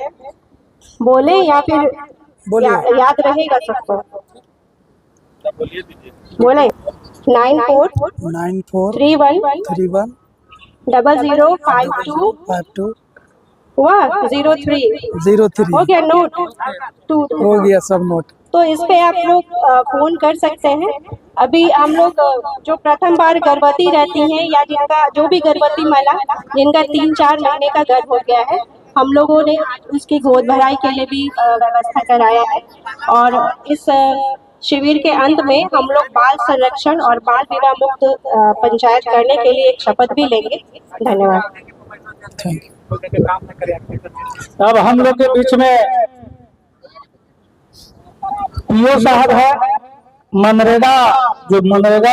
S5: बोले या फिर याद रहेगा सबको, बोले 9431 0052 03 हो गया नोट,
S2: हो गया सब नोट।
S5: तो इस पे आप लोग फोन कर सकते हैं। अभी हम लोग जो प्रथम बार गर्भवती रहती हैं या जिनका जो भी गर्भवती महिला जिनका 3-4 महीने का गर्भ हो गया है, हम लोगों ने उसकी गोद भराई के लिए भी व्यवस्था कराया है। और इस शिविर के अंत में हम लोग बाल संरक्षण और बाल विवाह मुक्त पंचायत करने के लिए एक शपथ भी लेंगे। धन्यवाद।
S2: अब हम लोग के बीच में पीओ साहब है, मनरेगा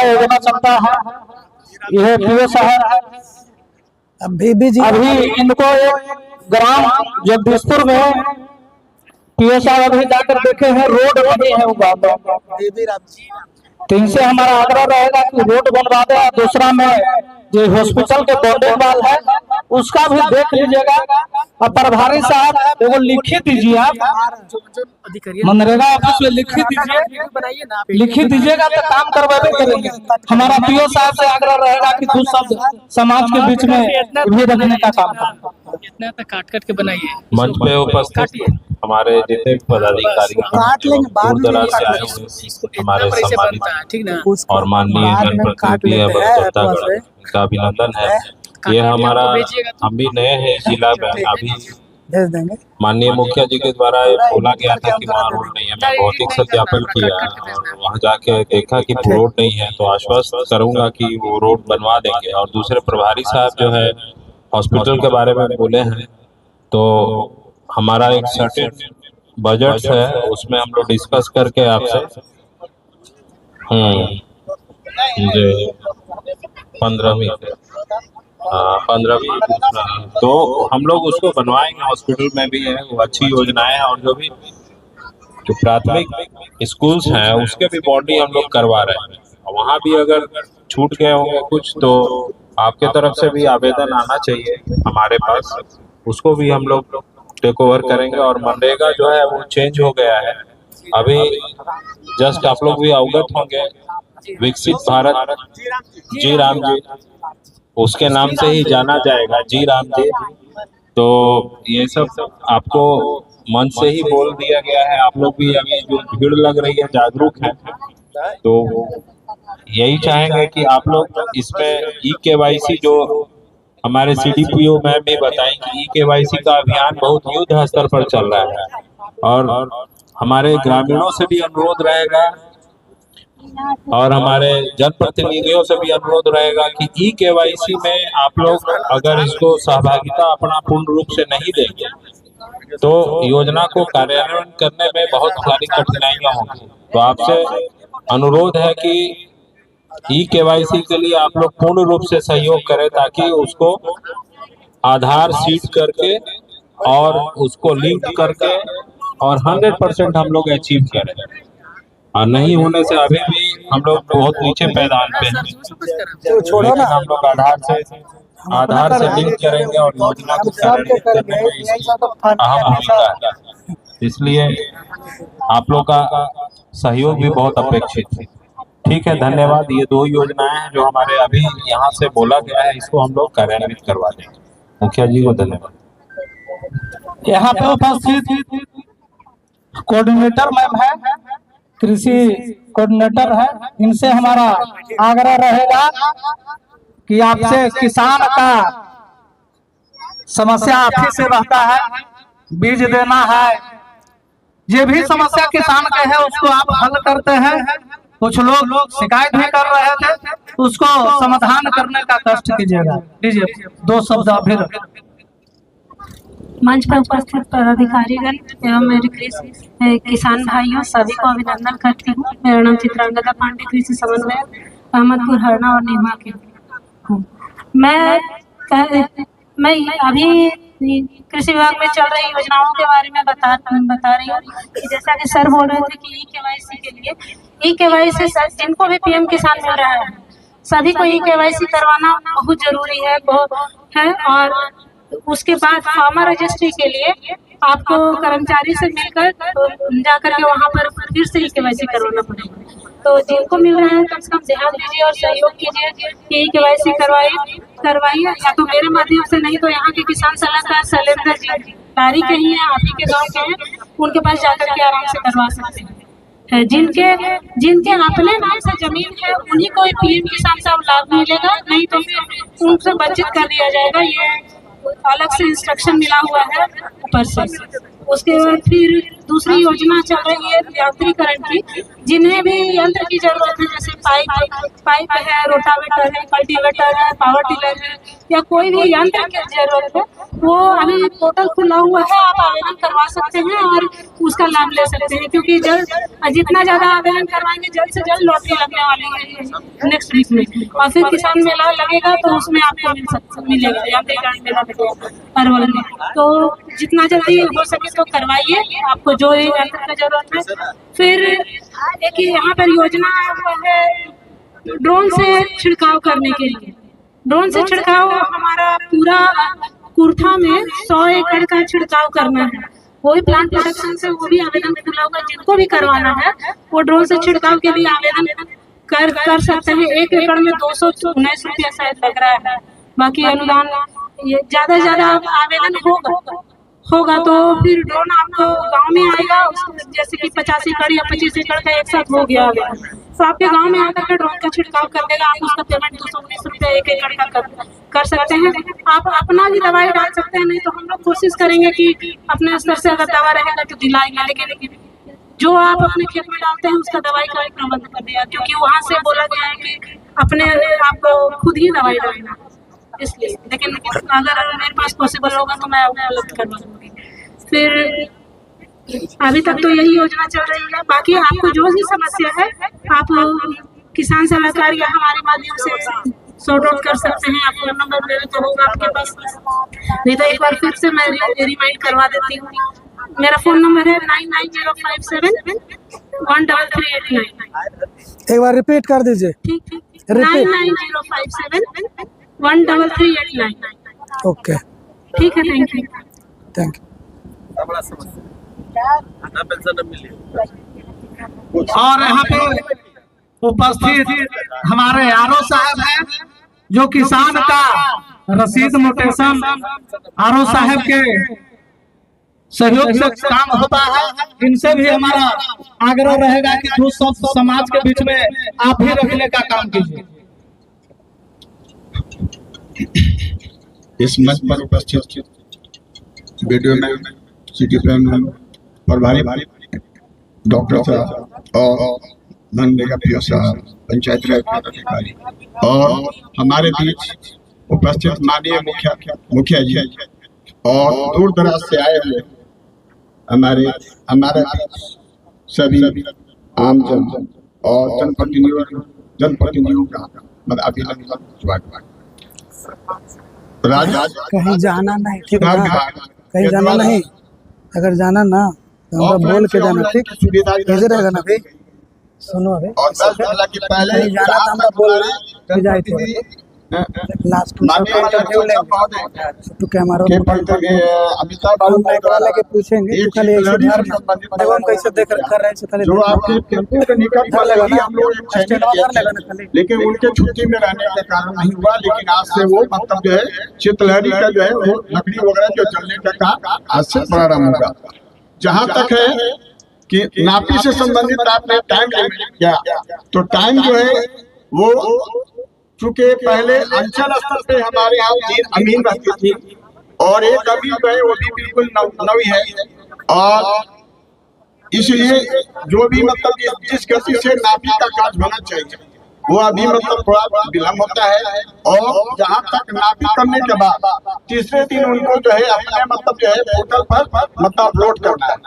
S2: योजना चलता है, यह पीओ साहब है। अभी इनको एक ग्राम जगदीशपुर में पीओ साहब अभी जाकर देखे हैं, रोड बनी है वो गाँव में। तो इनसे हमारा आग्रह रहेगा कि रोड बनवा दे। दूसरा में जो हॉस्पिटल के बॉन्डिंग वाल है उसका भी देख लीजिएगा। और प्रभारी साहब एगो लिखित दीजिए, आप मनरेगा ऑफिस में लिखित दीजिएगा तो काम करवावे करेंगे। हमारा पीओ साहब से आग्रह रहेगा कि खुद सब समाज के बीच में भी रखने का काम करें।
S6: इतना तक काट के बनाइए।
S7: मंच पे उपस्थित हमारे जितने भी पदाधिकारी दूर दराज से आए हुए हमारे सम्मानित और माननीय जनप्रतिनिधि है बख्तरगढ़ का अभिनंदन है। ये हमारा हम भी नए हैं जिला में, अभी माननीय मुखिया जी के द्वारा बोला गया था कि वहाँ रोड नहीं है। मैं भौतिक सत्यापन किया और वहाँ जाके देखा कि रोड नहीं है, तो आश्वस्त करूंगा कि वो रोड बनवा देंगे। और दूसरे प्रभारी साहब जो है हॉस्पिटल के बारे में बोले हैं, तो हमारा एक सर्टेन बजट है, उसमें हम लोग डिस्कस करके आपसे 15वीं तो हम लोग उसको बनवाएंगे। हॉस्पिटल में भी है, वो अच्छी योजनाएं हैं। और जो भी जो प्राथमिक स्कूल्स हैं उसके भी बॉन्डिंग हम लोग करवा रहे हैं। वहाँ भी अगर छूट गए होंगे कुछ, तो आपके तरफ से भी आवेदन आना चाहिए हमारे पास, उसको भी हम लोग टेक ओवर करेंगे। और मनरेगा जो है वो चेंज हो गया है अभी, जस्ट आप लोग भी अवगत होंगे, विकसित भारत जी राम जी उसके नाम से ही जाना जाएगा, जी राम जी। तो ये सब आपको मन से ही बोल दिया गया है। आप लोग भी अभी जो भीड़ लग रही है जागरूक है, तो यही चाहेंगे कि आप लोग इसमें eKYC जो हमारे CDPO मैम भी बताएं कि eKYC का अभियान बहुत युद्ध स्तर पर चल रहा है। और हमारे ग्रामीणों से भी अनुरोध रहेगा और हमारे जनप्रतिनिधियों से भी अनुरोध रहेगा कि eKYC में आप लोग अगर इसको सहभागिता अपना पूर्ण रूप से नहीं देंगे तो योजना को कार्यान्वयन करने में बहुत सारी कठिनाइयां होंगी। तो आपसे अनुरोध है कि eKYC के लिए आप लोग पूर्ण रूप से सहयोग करें, ताकि उसको आधार सीड करके और उसको लिंक करके और 100% हम लोग अचीव करें। और नहीं होने से अभी भी हम लोग बहुत नीचे पैदान पे हैं, लेकिन हम लोग आधार से लिंक करेंगे और योजना को कार्यान्वित करने में अहम भूमिका है। इसलिए आप लोग का सहयोग भी बहुत अपेक्षित है। ठीक है, धन्यवाद। ये 2 योजनाएं हैं जो हमारे अभी यहाँ से बोला गया है, इसको हम लोग कार्यान्वित करवा देंगे। मुखिया जी को धन्यवाद।
S2: यहाँ पे उपस्थित कोऑर्डिनेटर मैम है, कृषि कोऑर्डिनेटर है, इनसे हमारा आग्रह रहेगा कि आपसे किसान का समस्या आप ही से रहता है, बीज देना है, ये भी समस्या किसान का है, उसको आप हल करते हैं। कुछ लोग शिकायत भी कर रहे थे, उसको समाधान करने का कष्ट कीजिएगा। लीजिए 2 शब्द फिर।
S4: मंच पर उपस्थित पदाधिकारीगण एवं मेरे किसान भाइयों सभी को अभिनंदन करती हूँ। मेरा नाम चित्रांगदा पांडे, कृषि समन्वय अहमदपुर हरना और नीमा के हूँ। मैं अभी कृषि विभाग में चल रही योजनाओं के बारे में बता रही हूँ कि जैसा कि सर बोल रहे थे कि ई-केवाईसी के लिए ई-केवाईसी सर जिनको भी पीएम किसान मिल रहा है सभी को ई-केवाईसी करवाना बहुत जरूरी है और उसके बाद फार्मर रजिस्ट्री के लिए आपको कर्मचारी से मिलकर जाकर के वहाँ पर फिर से ई-केवाईसी करवाना पड़ेगा। तो जिनको मिल रहा है कम से कम ध्यान दीजिए और सहयोग कीजिए कि ई-केवाईसी करवाइए या तो मेरे माध्यम से, नहीं तो यहाँ के किसान सलाहकार शैलेंद्र जी तारी के ही हैं, आप ही के गाँव के हैं, उनके पास जाकर के आराम से करवा सकते हैं। जिनके अपने नाम से जमीन है उन्हीं को पीएम किसान से लाभ मिलेगा, नहीं तो फिर उनसे वंचित कर दिया जाएगा। ये अलग से इंस्ट्रक्शन मिला हुआ है ऊपर से। उसके बाद फिर दूसरी योजना चल रही है यांत्रिकरण की। जिन्हें भी यंत्र की जरूरत है, जैसे पाइप है, रोटावेटर है, कल्टीवेटर है, पावर टिलर है या कोई भी यंत्र की जरूरत है, वो अभी पोर्टल खुला हुआ है, आप आवेदन करवा सकते हैं और उसका लाभ ले सकते हैं। क्योंकि जितना ज्यादा आवेदन करवाएंगे जल्द से जल्द लॉटरी लगने वाली है नेक्स्ट वीक में, और फिर किसान मेला लगेगा तो उसमें आपको मिलेगा यांत्रिकरण मेला लगेगा अरवल में। तो जितना जल्दी हो सके तो करवाइए, आपको जो यंत्र की जरूरत है। फिर एक यहाँ पर योजना है ड्रोन से छिड़काव करने के लिए। ड्रोन से छिड़काव हमारा पूरा कुर्था में 100 एकड़ का छिड़काव करना है। वही प्लांट प्रोडक्शन से वो भी आवेदन खुला होगा, जिनको भी करवाना है वो ड्रोन से छिड़काव के लिए आवेदन कर सकते हैं। 1 एकड़ में 219 रुपया शायद लग रहा है। बाकी अनुदान ये ज्यादा से ज्यादा आवेदन होगा तो फिर ड्रोन आपको गांव में आएगा। जैसे कि 50 एकड़ या 25 एकड़ का एक साथ हो गया तो आपके गांव में आकर के ड्रोन का छिड़काव कर देगा। आप उसका पेमेंट 219 रुपया 1 एकड़ का कर सकते हैं। आप अपना भी दवाई डाल सकते हैं, नहीं तो हम लोग कोशिश करेंगे कि अपने स्तर से अगर दवा रहेगा तो दिलाएंगे, लेकिन जो आप अपने खेत में डालते हैं उसका दवाई का भी प्रबंध कर दिया, क्योंकि वहाँ से बोला गया है कि अपने आपको खुद ही दवाई डालना, इसलिए। लेकिन अगर मेरे पास पॉसिबल होगा तो मैं उपलब्ध करवा दूंगी। फिर अभी तक तो यही योजना चल रही है। बाकी आपको जो भी समस्या है आप किसान सलाहकार या हमारे माध्यम से सॉर्ट आउट कर सकते हैं। आपका नंबर मेरे तो होगा आपके पास, नहीं तो एक बार फिर से मैं रिमाइंड करवा देती हूँ। मेरा फोन नंबर है 99057 13389।
S9: एक बार रिपीट कर दीजिए।
S4: ठीक 99057 13389।
S9: ओके,
S4: ठीक है, थैंक यू।
S9: Thank you.
S2: और यहाँ पे उपस्थित हमारे आरओ साहब हैं, जो किसान का रसीद नोटेशन आरओ साहब के सहयोग से काम होता है। इनसे भी हमारा आग्रह रहेगा कि जो सब समाज के बीच में आप ही रखने का काम कीजिए।
S3: इस मंच पर उपस्थित वीडियो में सिटी प्लान प्रभारी डॉक्टर साहब और मनरेगा पीओ साहब, पंचायत राज पदाधिकारी और हमारे बीच उपस्थित माननीय मुखिया जी और दूर दराज से आए हुए हमारे सभी आम जन और जनप्रतिनिधियों का मतलब अभिनंदन।
S9: कहीं जाना नहीं, ठीक है? कहीं जाना नहीं, अगर जाना ना तो हमरा बोल के जाना, ठीक? कैसे रहेगा ना भाई? सुनो अभी कहीं जाना तो हमरा बोल के जाए थे। लास्ट तो कैमरा वाले के पूछेंगे तो खाली ऐसे ध्यान देखो हम कैसे देख कर रहे हैं, खाली
S3: जो आपके निकट कर लेगा ना खाली, लेकिन उनके छुट्टी में रहने के कारण नहीं हुआ। लेकिन आज से वो मतलब जो है शीतलहरी का जो है वो लकड़ी वगैरह जो जलने का काम आज से प्रारंभ होगा। जहाँ तक है कि नापी से संबंधित आपने टाइम लिमिट किया, तो टाइम जो है वो चूंकि पहले अंचल स्तर पे हमारे यहाँ 3 अमीन रहती थी, और एक अभी जो है वो भी बिल्कुल नवी है। और इसलिए जो भी मतलब जिस गति से नापी का कार्य होना चाहिए वो अभी मतलब थोड़ा विलम्ब होता है। और जहाँ तक नापी करने के बाद तीसरे दिन उनको जो है अपने मतलब जो है पोर्टल पर मतलब अपलोड करना है।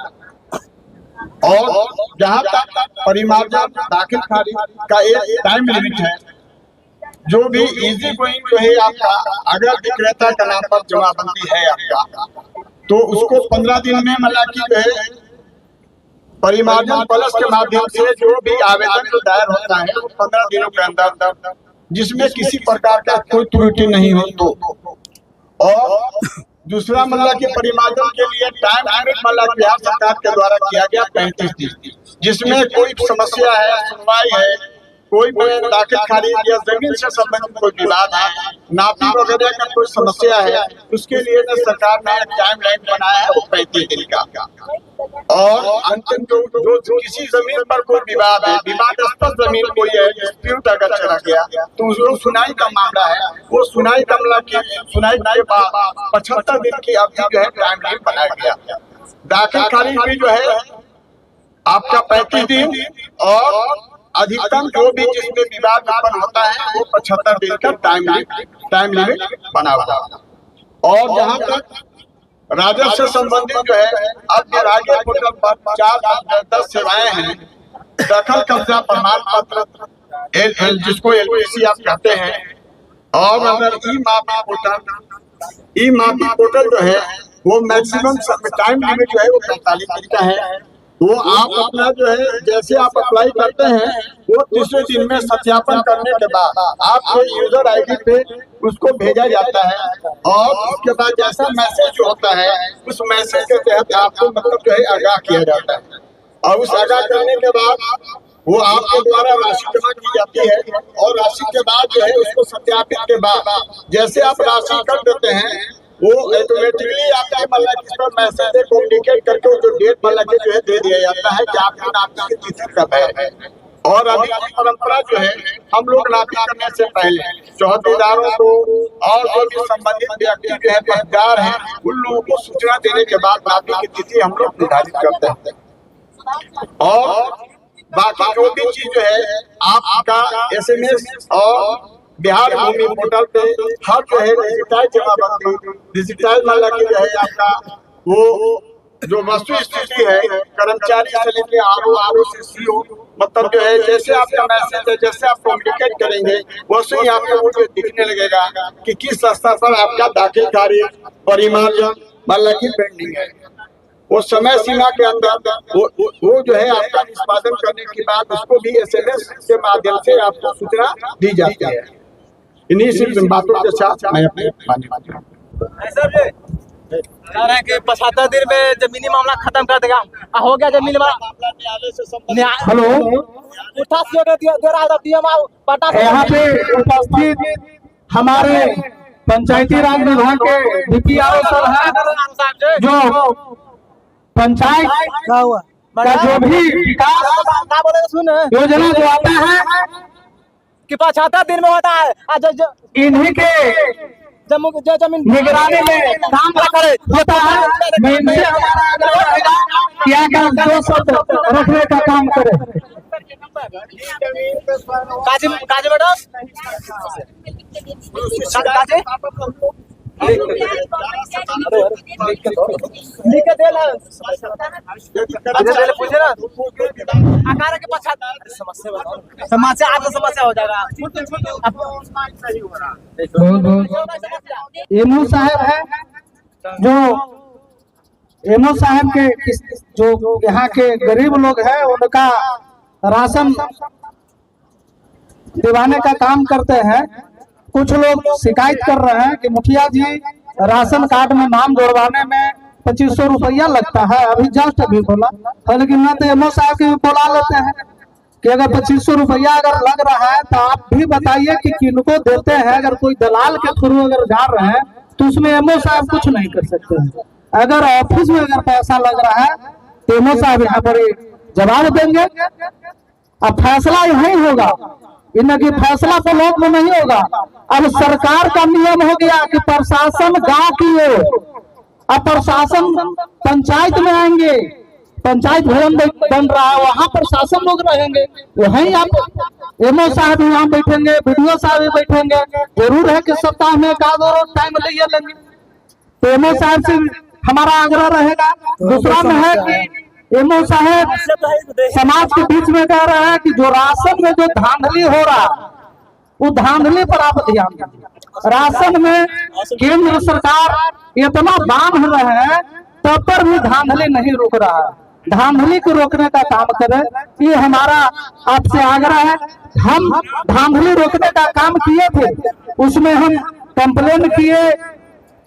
S3: और जहाँ तक परिमार्जन दाखिल खारिज का एक टाइम लिमिट है, जो भी इजी गोइंग जो है आपका, अगर विक्रेता का नाम पर जमाबंदी है आपका, तो उसको 15 दिन में मतलब की जो है परिमार्जन प्लस के माध्यम से जो भी आवेदन जो दायर होता है वो 15 दिनों के अंदर, जिसमें किसी प्रकार का कोई त्रुटि नहीं हो तो। और दूसरा मतलब कि परिमार्जन के लिए टाइम लिमिट मतलब बिहार सरकार के द्वारा किया गया 35 दिन, जिसमें कोई समस्या है, सुनवाई है, कोई दाखिल खारिज या जमीन से संबंधित कोई विवाद है, नापी वगैरह का कोई समस्या है, उसके लिए सरकार ने टाइम लाइन बनाया है वो 35 दिन का। और अंतिम जो किसी जमीन पर कोई विवाद है, विवादास्पद जमीन कोई है, डिस्प्यूट अगर चला गया तो उसको सुनाई का मामला है, वो सुनाई का मामला की सुनाई के बाद 75 दिन की अवधि जो है टाइम लाइन बनाया गया। दाखिल खारिज भी जो है आपका 35 दिन और अधिकतम जो भी जिसमें विवाद उत्पन्न होता है वो 75 दिन का टाइम लिमिट बना हुआ। और जहाँ तक राजस्व से संबंधित जो है अब विभागीय पोर्टल पर 4-10 सेवाएं हैं। दखल कब्जा प्रमाण पत्र जिसको LPC आप कहते हैं, और अगर ई मापी पोर्टल जो है वो मैक्सिमम टाइम लिमिट जो है वो 45 दिन का है। वो आप अपना जो है जैसे आप अप्लाई करते हैं वो तीसरे दिन में सत्यापन करने के बाद आपके यूजर ID पे उसको भेजा जाता है। और उसके बाद जैसा मैसेज जो होता है उस मैसेज के तहत आपको मतलब जो है आगाह किया जाता है। और उस आगाह करने के बाद वो आपके द्वारा राशि जमा की जाती है। और राशि के बाद जो है उसको सत्यापित के बाद जैसे आप राशि कर देते हैं वो ऑटोमेटिकली आपके मतलब इस पर मैसेज को इंडिकेट करके जो डेट मतलब जो है दे दिया जाता है कि आपकी नापी की तिथि कब है। और अभी की परंपरा जो है हम लोग नापी करने से पहले चौकीदारों को और जो भी संबंधित व्यक्ति जो है पहचान है उन लोगों को सूचना देने के बाद नापी की तिथि हम लोग निर्धारित करते हैं। और बाकी जो भी चीज जो है आपका SMS और बिहार भूमि पोर्टल पे हर जो है डिजिटाइज जमाबंदी, डिजिटाइज मतलब की जो है आपका वो जो वस्तु स्थिति है कर्मचारी से लेके RO से CO मतलब जो है जैसे आपका मैसेज है जैसे आप कम्युनिकेट करेंगे वैसे ही आपको वो दिखने लगेगा कि किस स्तर पर आपका दाखिल खारिज परिमार्जन मतलब की पेंडिंग है। वो समय सीमा के अंदर वो जो है आपका निष्पादन करने के बाद उसको भी SMS के माध्यम से आपको सूचना दी जाती है। इन्हीं सिर्फ बातों के साथ मैं अपने
S8: कह रहे हैं कि 75 दिन में जमीनी मामला खत्म कर देगा। हो गया जमीन मामला।
S2: हेलो,
S8: यहाँ
S2: पे उपस्थित हमारे पंचायती राज विभाग के DPRO सर हैं जो पंचायत का जो भी विकास योजना जो आता है
S8: कि 75 दिन में होता है।
S2: इन्हीं के
S8: जमीन
S2: निगरानी में काम होता है। मैं इनसे हमारा आग्रह रहेगा कि आकर 2 शब्द रखने का काम करे।
S8: काजी बेटा समस्या आपको समस्या हो जाएगा।
S2: एमओ साहब है जो एमओ साहब के जो यहाँ के गरीब लोग हैं उनका राशन दिवाने का काम करते हैं। कुछ लोग शिकायत कर रहे हैं कि मुखिया जी राशन कार्ड में नाम जोड़वाने में 2500 रुपया लगता है। अभी जस्ट अभी बोला था, लेकिन ना तो एमओ साहब के भी बोला लेते हैं कि अगर 2500 रुपया अगर लग रहा है तो आप भी बताइए कि किनको देते हैं। अगर कोई दलाल के थ्रू अगर जा रहे हैं तो उसमें एमओ साहब कुछ नहीं कर सकते हैं। अगर ऑफिस में अगर पैसा लग रहा है तो एमओ साहब यहाँ पर जवाब देंगे। अब फैसला यही होगा इनकी फैसला तो लोग में नहीं होगा। अब सरकार का नियम हो गया कि प्रशासन गांव की ओर, अब प्रशासन पंचायत में आएंगे, पंचायत भवन बन रहा है, वहां प्रशासन लोग रहेंगे, वहीं आप एमओ साहब यहाँ बैठेंगे, बीडीओ साहब भी बैठेंगे। जरूर है कि सप्ताह में एक आध और टाइम ले लेंगे, तो एमओ साहब से हमारा आग्रह रहेगा। दूसरा में है कि एमओ साहब समाज के बीच में कह रहे हैं कि जो राशन में जो धांधली हो रहा है, वो धांधली पर आप ध्यान दीजिए। राशन में केंद्र सरकार इतना बांध रहे हैं, तब पर भी धांधली नहीं रुक रहा है। धांधली को रोकने का काम करें, ये हमारा आपसे आग्रह है। हम धांधली रोकने का काम किए थे, उसमें हम कंप्लेन किए,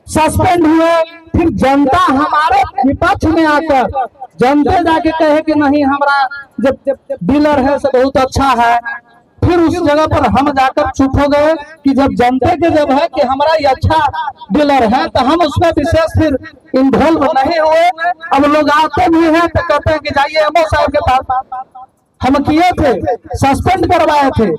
S2: सस्पेंड हुए, फिर जनता हमारे विपक्ष में आकर जनता जाके कहे कि नहीं हमारा जब डीलर है सब बहुत अच्छा है, फिर उस जगह पर हम जाकर चुप हो गए कि जब जनता के जब है कि हमारा ये अच्छा डीलर है, तो हम उसमें विशेष फिर इन्वॉल्व नहीं हुए। अब लोग आते भी हैं तो कहते हैं कि जाइए एमओ साहब के पास, हम किए थे, सस्पेंड करवाए थे,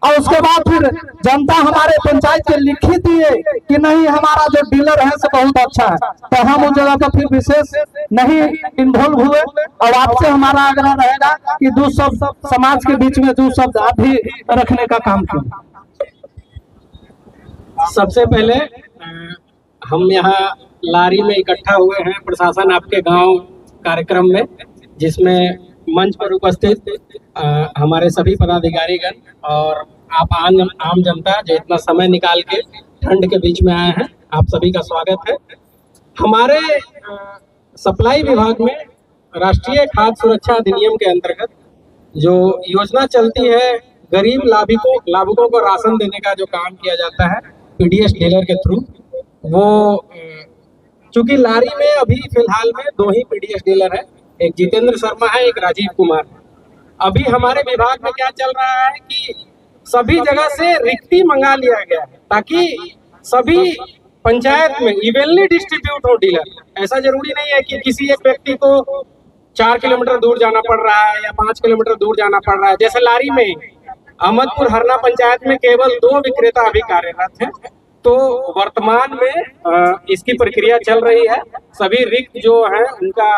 S2: और उसके बाद फिर जनता हमारे पंचायत के लिखित दिए कि नहीं हमारा जो डीलर है से बहुत अच्छा है, तो हम उस जगह पर फिर विशेष नहीं इन्वॉल्व हुए। और आपसे हमारा आग्रह रहेगा कि दो शब्द समाज के बीच में दो शब्द आप भी रखने का काम करें।
S10: सबसे पहले हम यहाँ लारी में इकट्ठा हुए हैं प्रशासन आपके गांव कार्यक्रम में, जिसमें मंच पर उपस्थित हमारे सभी पदाधिकारीगण और आप आम जनता जो इतना समय निकाल के ठंड के बीच में आए हैं, आप सभी का स्वागत है। हमारे सप्लाई विभाग में राष्ट्रीय खाद्य सुरक्षा अधिनियम के अंतर्गत जो योजना चलती है, गरीब लाभुकों को राशन देने का जो काम किया जाता है पीडीएस डीलर के थ्रू, वो चूंकि लारी में अभी फिलहाल में 2 ही पीडीएस डीलर है, एक जितेंद्र शर्मा है, एक राजीव कुमार है। अभी हमारे विभाग में क्या चल रहा है कि सभी जगह से रिक्ति मंगा लिया गया है ताकि सभी पंचायत में इवनली डिस्ट्रीब्यूट हो डीलर। ऐसा जरूरी नहीं है कि किसी एक व्यक्ति को 4 किलोमीटर दूर जाना पड़ रहा है या 5 किलोमीटर दूर जाना पड़ रहा है। जैसे लारी में अहमदपुर हरना पंचायत में केवल 2 विक्रेता अभी कार्यरत हैं, तो वर्तमान में इसकी प्रक्रिया चल रही है। सभी रिक्त जो है उनका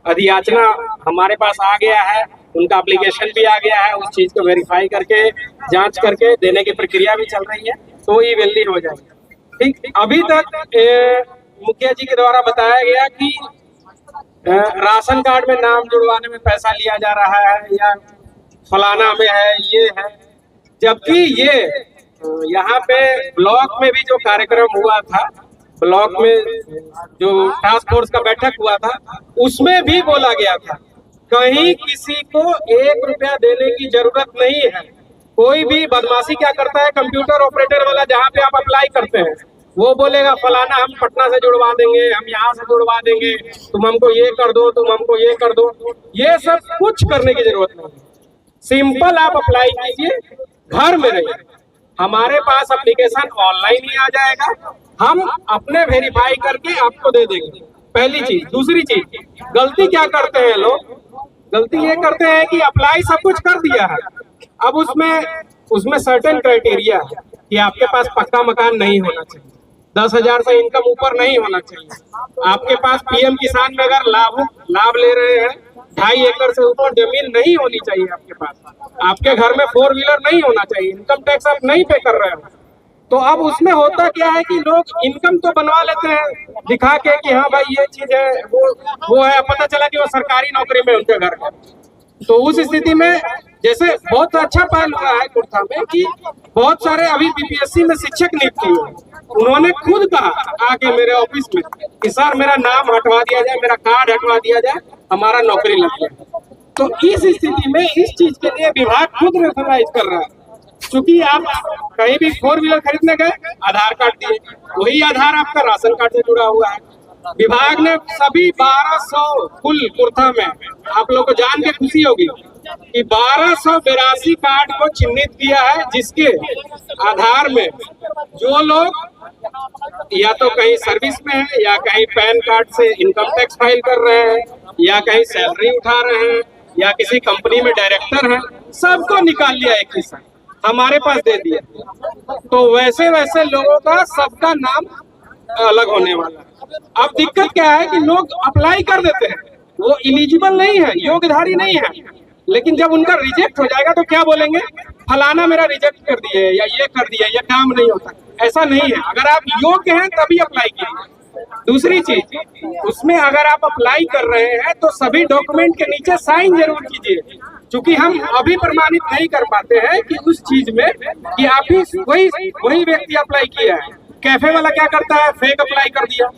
S10: अधियाचना हमारे पास आ गया है, उनका एप्लीकेशन भी आ गया है, उस चीज को वेरीफाई करके जांच करके देने की प्रक्रिया भी चल रही है, तो ये वेल्दी हो जाएगी। ठीक, अभी तक मुखिया जी के द्वारा बताया गया कि राशन कार्ड में नाम जुड़वाने में पैसा लिया जा रहा है या फलाना में है, ये है, जबकि ये यहाँ पे ब्लॉक में भी जो कार्यक्रम हुआ था, ब्लॉक में जो टास्क फोर्स का बैठक हुआ था, उसमें भी बोला गया था कहीं किसी को 1 रुपया देने की जरूरत नहीं है। कोई भी बदमाशी क्या करता है, कंप्यूटर ऑपरेटर वाला जहाँ पे आप अप्लाई करते हैं वो बोलेगा फलाना हम पटना से जुड़वा देंगे, हम यहाँ से जुड़वा देंगे, तुम हमको ये कर दो, तुम हमको ये कर दो। ये सब कुछ करने की जरूरत नहीं है, सिंपल आप अप्लाई कीजिए, घर में रहिए, हमारे पास एप्लीकेशन ऑनलाइन ही आ जाएगा, हम अपने वेरीफाई करके आपको दे देंगे। पहली चीज। दूसरी चीज, गलती क्या करते हैं लोग, गलती ये करते हैं कि अप्लाई सब कुछ कर दिया है, अब उसमें सर्टेन क्राइटेरिया है कि आपके पास पक्का मकान नहीं होना चाहिए, 10,000 से इनकम ऊपर नहीं होना चाहिए, आपके पास पीएम किसान में अगर लाभ ले रहे हैं 2.5 एकड़ से ऊपर जमीन नहीं होनी चाहिए आपके पास, आपके घर में 4 व्हीलर नहीं होना चाहिए, इनकम टैक्स आप नहीं पे कर रहे हो। तो अब उसमें होता क्या है कि लोग इनकम तो बनवा लेते हैं दिखा के कि हाँ भाई ये चीज है, वो है, पता चला कि वो सरकारी नौकरी में उनके घर में। तो उस स्थिति में जैसे बहुत अच्छा पहल हुआ है कुर्था में कि बहुत सारे अभी बीपीएससी में शिक्षक नियुक्त हुए, उन्होंने खुद कहा आके मेरे ऑफिस में कि सर मेरा नाम हटवा दिया जाए, मेरा कार्ड हटवा दिया जाए, हमारा नौकरी लग जाए। तो इस स्थिति में इस चीज के लिए विभाग खुद रेफराइज कर रहा है, क्योंकि आप कहीं भी 4 व्हीलर खरीदने गए, आधार कार्ड दिए, वही आधार आपका राशन कार्ड से जुड़ा हुआ है। विभाग ने सभी 1200 कुल कुर्था में, आप लोग को जान के खुशी होगी कि 1282 कार्ड को चिन्हित किया है, जिसके आधार में जो लोग या तो कहीं सर्विस में है या कहीं पैन कार्ड से इनकम टैक्स फाइल कर रहे हैं या कहीं सैलरी उठा रहे हैं या किसी कंपनी में डायरेक्टर हैं, सबको निकाल लिया एक ही साथ, हमारे पास दे दिया। तो वैसे वैसे लोगों का सबका नाम अलग होने वाला है। अब दिक्कत क्या है कि लोग अप्लाई कर देते हैं, वो एलिजिबल नहीं है, योग्यधारी नहीं है, लेकिन जब उनका रिजेक्ट हो जाएगा तो क्या बोलेंगे, फलाना मेरा रिजेक्ट कर दिए या ये कर दिया, ये काम नहीं होता। ऐसा नहीं है, अगर आप योग्य हैं तभी अप्लाई कीजिए। दूसरी चीज, उसमें अगर आप अप्लाई कर रहे हैं तो सभी डॉक्यूमेंट के नीचे साइन जरूर कीजिए, क्योंकि हम अभी प्रमाणित नहीं कर पाते हैं कि उस चीज में कि आप ही वही व्यक्ति अप्लाई किया है। कैफे वाला क्या करता है, फेक अप्लाई कर दिया,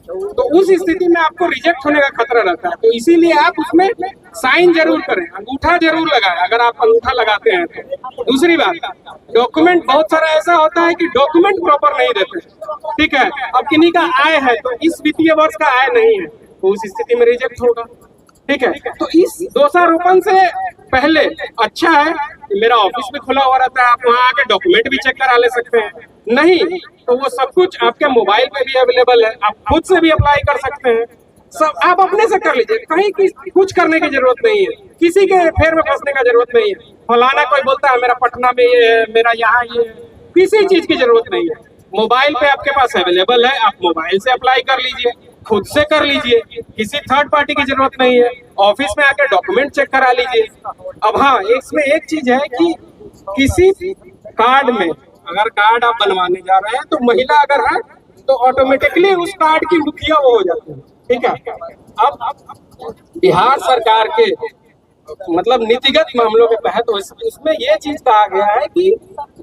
S10: तो उस स्थिति में आपको रिजेक्ट होने का खतरा रहता है। तो इसीलिए आप उसमें साइन जरूर करें, अंगूठा जरूर लगाएं अगर आप अंगूठा लगाते हैं तो। दूसरी बात, डॉक्यूमेंट बहुत सारा ऐसा होता है कि डॉक्यूमेंट प्रॉपर नहीं देते, ठीक है। अब किन्हीं का आय है तो इस वित्तीय वर्ष का आय नहीं है, तो उस स्थिति में रिजेक्ट होगा, ठीक है। तो इस दोषारोपण से पहले अच्छा है कि मेरा ऑफिस भी खुला हुआ रहता है, आप वहाँ आके डॉक्यूमेंट भी चेक करा ले सकते हैं। नहीं तो वो सब कुछ आपके मोबाइल पे भी अवेलेबल है, आप खुद से भी अप्लाई कर सकते हैं, सब आप अपने से कर लीजिए। कहीं कुछ करने की जरूरत नहीं है, किसी के फेर में फंसने का जरूरत नहीं है। फलाना कोई बोलता है मेरा पटना में ये है, मेरा यहाँ ये है, किसी चीज की जरूरत नहीं है। मोबाइल पे आपके पास अवेलेबल है, आप मोबाइल से अप्लाई कर लीजिए, खुद से कर लीजिए, किसी थर्ड पार्टी की जरूरत नहीं है। ऑफिस में आके डॉक्यूमेंट चेक करा लीजिए। अब हाँ, इसमें एक चीज है कि किसी कार्ड में अगर कार्ड आप बनवाने जा रहे हैं तो महिला अगर है तो ऑटोमेटिकली उस कार्ड की मुखिया वो हो जाती है, ठीक है। अब बिहार सरकार के मतलब नीतिगत मामलों के तहत उसमें ये चीज कहा गया है कि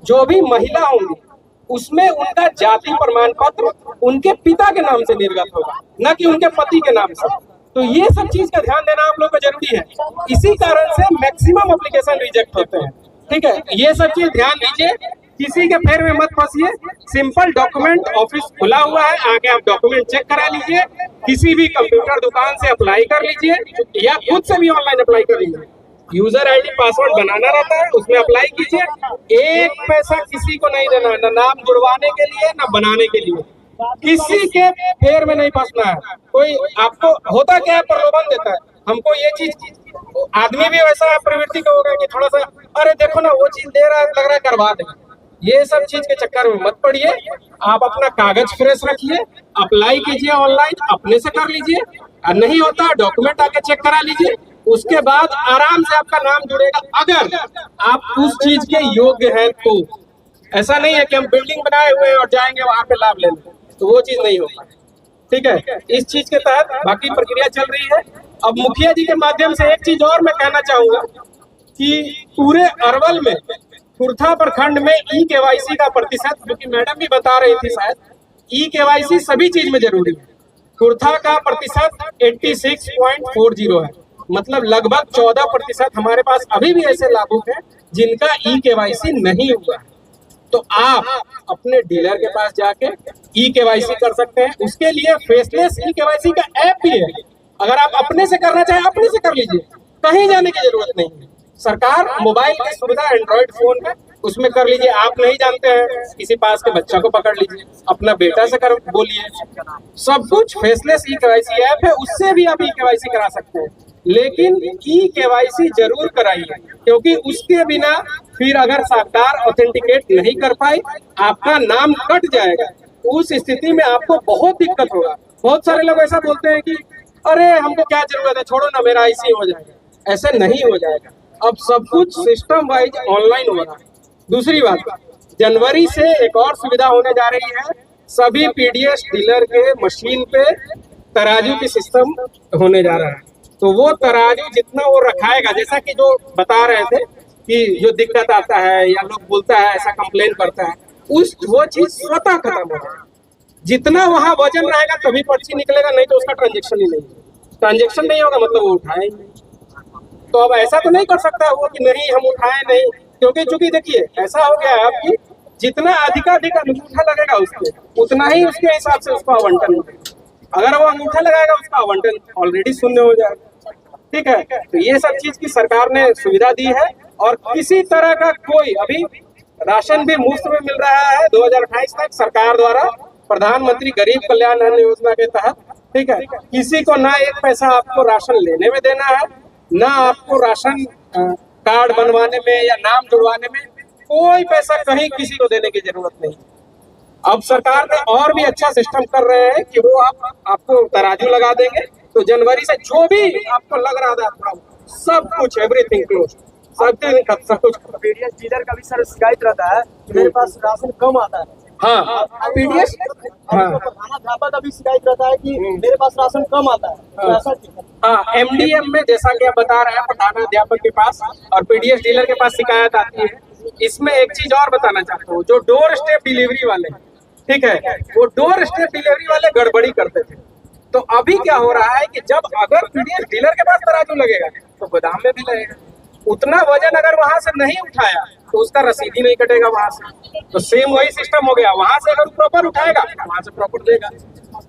S10: जो भी महिला होंगी उसमें उनका जाति प्रमाण पत्र उनके पिता के नाम से निर्गत होगा, न कि उनके पति के नाम से। तो ये सब चीज का ध्यान देना आप लोग को जरूरी है। इसी कारण से मैक्सिमम एप्लीकेशन रिजेक्ट होते हैं, ठीक है। ये सब चीज ध्यान दीजिए, किसी के फेर में मत फंसिए। सिंपल डॉक्यूमेंट, ऑफिस खुला हुआ है, आके आप डॉक्यूमेंट चेक करा लीजिए, किसी भी कंप्यूटर दुकान से अप्लाई कर लीजिए या खुद से भी ऑनलाइन अप्लाई कर लीजिए। यूजर आईडी पासवर्ड बनाना रहता है, उसमें अप्लाई कीजिए। एक पैसा किसी को नहीं देना, ना नाम जुड़वाने के लिए ना बनाने के लिए, किसी के फेर में नहीं फंसना है। कोई आपको होता क्या है, प्रलोभन देता है हमको ये चीज, आदमी भी वैसा प्रवृत्ति का होगा कि थोड़ा सा अरे देखो ना वो चीज दे रहा है, लग रहा है करवा दे। ये सब चीज के चक्कर में मत पड़िए, आप अपना कागज फ्रेश रखिए, अप्लाई कीजिए ऑनलाइन, अपने से कर लीजिए। नहीं होता डॉक्यूमेंट आके चेक करा लीजिए, उसके बाद आराम से आपका नाम जुड़ेगा, अगर आप उस चीज के योग्य हैं तो। ऐसा नहीं है कि हम बिल्डिंग बनाए हुए हैं और जाएंगे वहां पे लाभ लेने, तो वो चीज नहीं होगा, ठीक है। इस चीज के तहत बाकी प्रक्रिया चल रही है। अब मुखिया जी के माध्यम से एक चीज और मैं कहना चाहूंगा कि पूरे अरवल में खुर्था प्रखंड में ई-केवाईसी का प्रतिशत, जो कि मैडम भी बता रही थी शायद, ई-केवाईसी सभी चीज में जरूरी है। खुर्था का प्रतिशत 86.40 है, मतलब लगभग 14% हमारे पास अभी भी ऐसे लाभुक हैं जिनका ई-केवाईसी नहीं हुआ है। तो आप अपने डीलर के पास जाके ई-केवाईसी कर सकते हैं। उसके लिए फेसलेस ई-केवाईसी का ऐप भी है, अगर आप अपने से करना चाहें अपने से कर लीजिए, कहीं जाने की जरूरत नहीं है। सरकार मोबाइल की सुविधा एंड्रॉइड फोन में, उसमें कर लीजिए। आप नहीं जानते हैं, किसी पास के बच्चा को पकड़ लीजिए, अपना बेटा से कर बोलिए, सब कुछ फेसलेस ई-केवाईसी ऐप है, उससे भी आप ई-केवाईसी करा सकते हैं। लेकिन ई-केवाईसी जरूर कराइए, क्योंकि उसके बिना फिर अगर सरकार ऑथेंटिकेट नहीं कर पाई, आपका नाम कट जाएगा। उस स्थिति में आपको बहुत दिक्कत होगा। बहुत सारे लोग ऐसा बोलते हैं कि अरे हमको क्या जरूरत है, छोड़ो ना, मेरा ऐसे हो जाएगा। ऐसे नहीं हो जाएगा, अब सब कुछ सिस्टम वाइज ऑनलाइन हो रहा है। दूसरी बात, जनवरी से एक और सुविधा होने जा रही है, सभी पीडीएस डीलर के मशीन पे तराजू की सिस्टम होने जा रहा है। तो वो तराजू जितना वो रखाएगा, जैसा कि जो बता रहे थे कि जो दिक्कत आता है या लोग बोलता है ऐसा कंप्लेन करता है, वो चीज स्वतः खत्म हो जाएगा। जितना वहाँ वजन रहेगा तभी पर्ची निकलेगा, नहीं तो उसका ट्रांजेक्शन ही नहीं है। ट्रांजेक्शन नहीं होगा मतलब वो उठाए नहीं। तो अब ऐसा तो नहीं कर सकता वो कि नहीं हम उठाए नहीं, क्योंकि चूंकि देखिए ऐसा हो गया है आपकी, जितना अधिकाधिक अंगूठा लगेगा उसके, उतना ही उसके हिसाब से उसका आवंटन होगा। अगर वो अंगूठा लगाएगा उसका आवंटन ऑलरेडी शून्य हो जाएगा, ठीक है। तो ये सब चीज की सरकार ने सुविधा दी है, और किसी तरह का कोई, अभी राशन भी मुफ्त में मिल रहा है 2028 तक सरकार द्वारा, प्रधानमंत्री गरीब कल्याण अन्न योजना के तहत, ठीक है। किसी को ना एक पैसा आपको राशन लेने में देना है, ना आपको राशन कार्ड बनवाने में या नाम जुड़वाने में कोई पैसा कहीं किसी को देने की जरूरत नहीं। अब सरकार ने और भी अच्छा सिस्टम कर रहे हैं कि वो आपको तराजू लगा देंगे, तो जनवरी से जो भी आपको लग रहा था सब कुछ एवरीथिंग क्लोज, सब कुछ।
S8: पीडीएस डीलर का भी सर शिकायत रहता है कि मेरे पास राशन कम आता है।
S10: हाँ पीडीएस,
S8: प्रधानाध्यापक का भी शिकायत रहता है कि मेरे पास राशन कम आता है, तो ऐसा क्यों?
S10: हाँ एमडीएम में जैसा कि आप बता रहे हैं प्रधानाध्यापक के पास और पीडीएस डीलर के पास शिकायत आती है। इसमें एक चीज और बताना चाहता हूँ, जो डोर स्टेप डिलीवरी वाले, ठीक है, वो डोर स्टेप डिलीवरी वाले गड़बड़ी करते थे। तो अभी क्या हो रहा है कि जब अगर पीडीएस डीलर के पास तराजू लगेगा तो गोदाम में भी लगेगा, उतना वजन अगर वहां से नहीं उठाया तो उसका रसीद ही नहीं कटेगा वहां से। तो सेम वही सिस्टम हो गया, वहां से अगर प्रॉपर उठाएगा वहां से प्रॉपर देगा।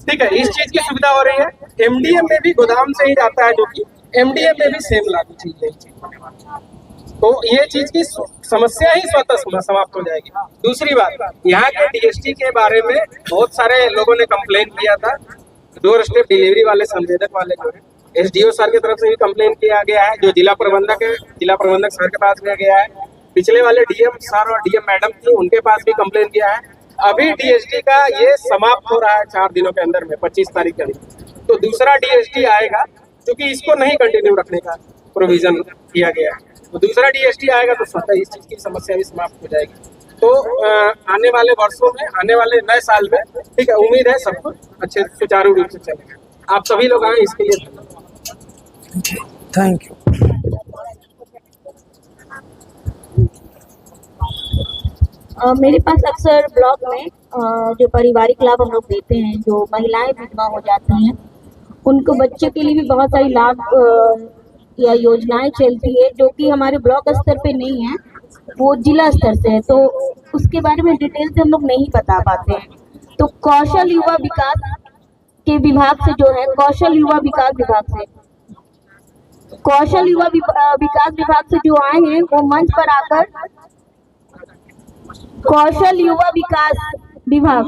S10: ठीक है, इस चीज की सुविधा हो रही है। एमडीएम में भी गोदाम से ही जाता है, जो कि एमडीएम में भी सेम लागू चीज है। तो ये चीज की समस्या ही स्वतः समाप्त हो जाएगी। दूसरी बात, यहाँ के डीएसटी के बारे में बहुत सारे लोगों ने कंप्लेन किया था। डोर स्टेप डिलीवरी वाले संवेदक वाले जो है, एसडीओ सर की तरफ से भी कंप्लेन किया गया है, जो जिला प्रबंधक सर के पास में गया है, पिछले वाले डीएम सर और डीएम मैडम थी उनके पास भी कंप्लेन किया है। अभी डीएसटी का ये समाप्त हो रहा है 4 दिनों के अंदर में, 25 तारीख के अंदर। तो दूसरा डीएसटी आएगा, क्योंकि इसको नहीं कंटिन्यू रखने का प्रोविजन किया गया है। तो दूसरा डीएसटी आएगा तो स्वतः इस चीज की समस्या भी समाप्त हो जाएगी। तो आने वाले वर्षों में, आने वाले नए साल में, ठीक है, उम्मीद है सब कुछ अच्छे सुचारू रूप से चलेगा। आप सभी लोग आए इसके लिए
S9: थैंक यू।
S1: मेरे पास अक्सर ब्लॉक में जो पारिवारिक लाभ हम लोग देते हैं, जो महिलाएं विधवा हो जाती हैं, उनको बच्चे के लिए भी बहुत सारी लाभ या योजनाएं चलती है, जो कि हमारे ब्लॉक स्तर पे नहीं है, वो जिला स्तर से है। तो उसके बारे में डिटेल से हम लोग नहीं बता पाते हैं। तो कौशल युवा विकास के विभाग से जो है, कौशल युवा विकास विभाग से जो आए हैं, वो मंच पर आकर कौशल युवा विकास विभाग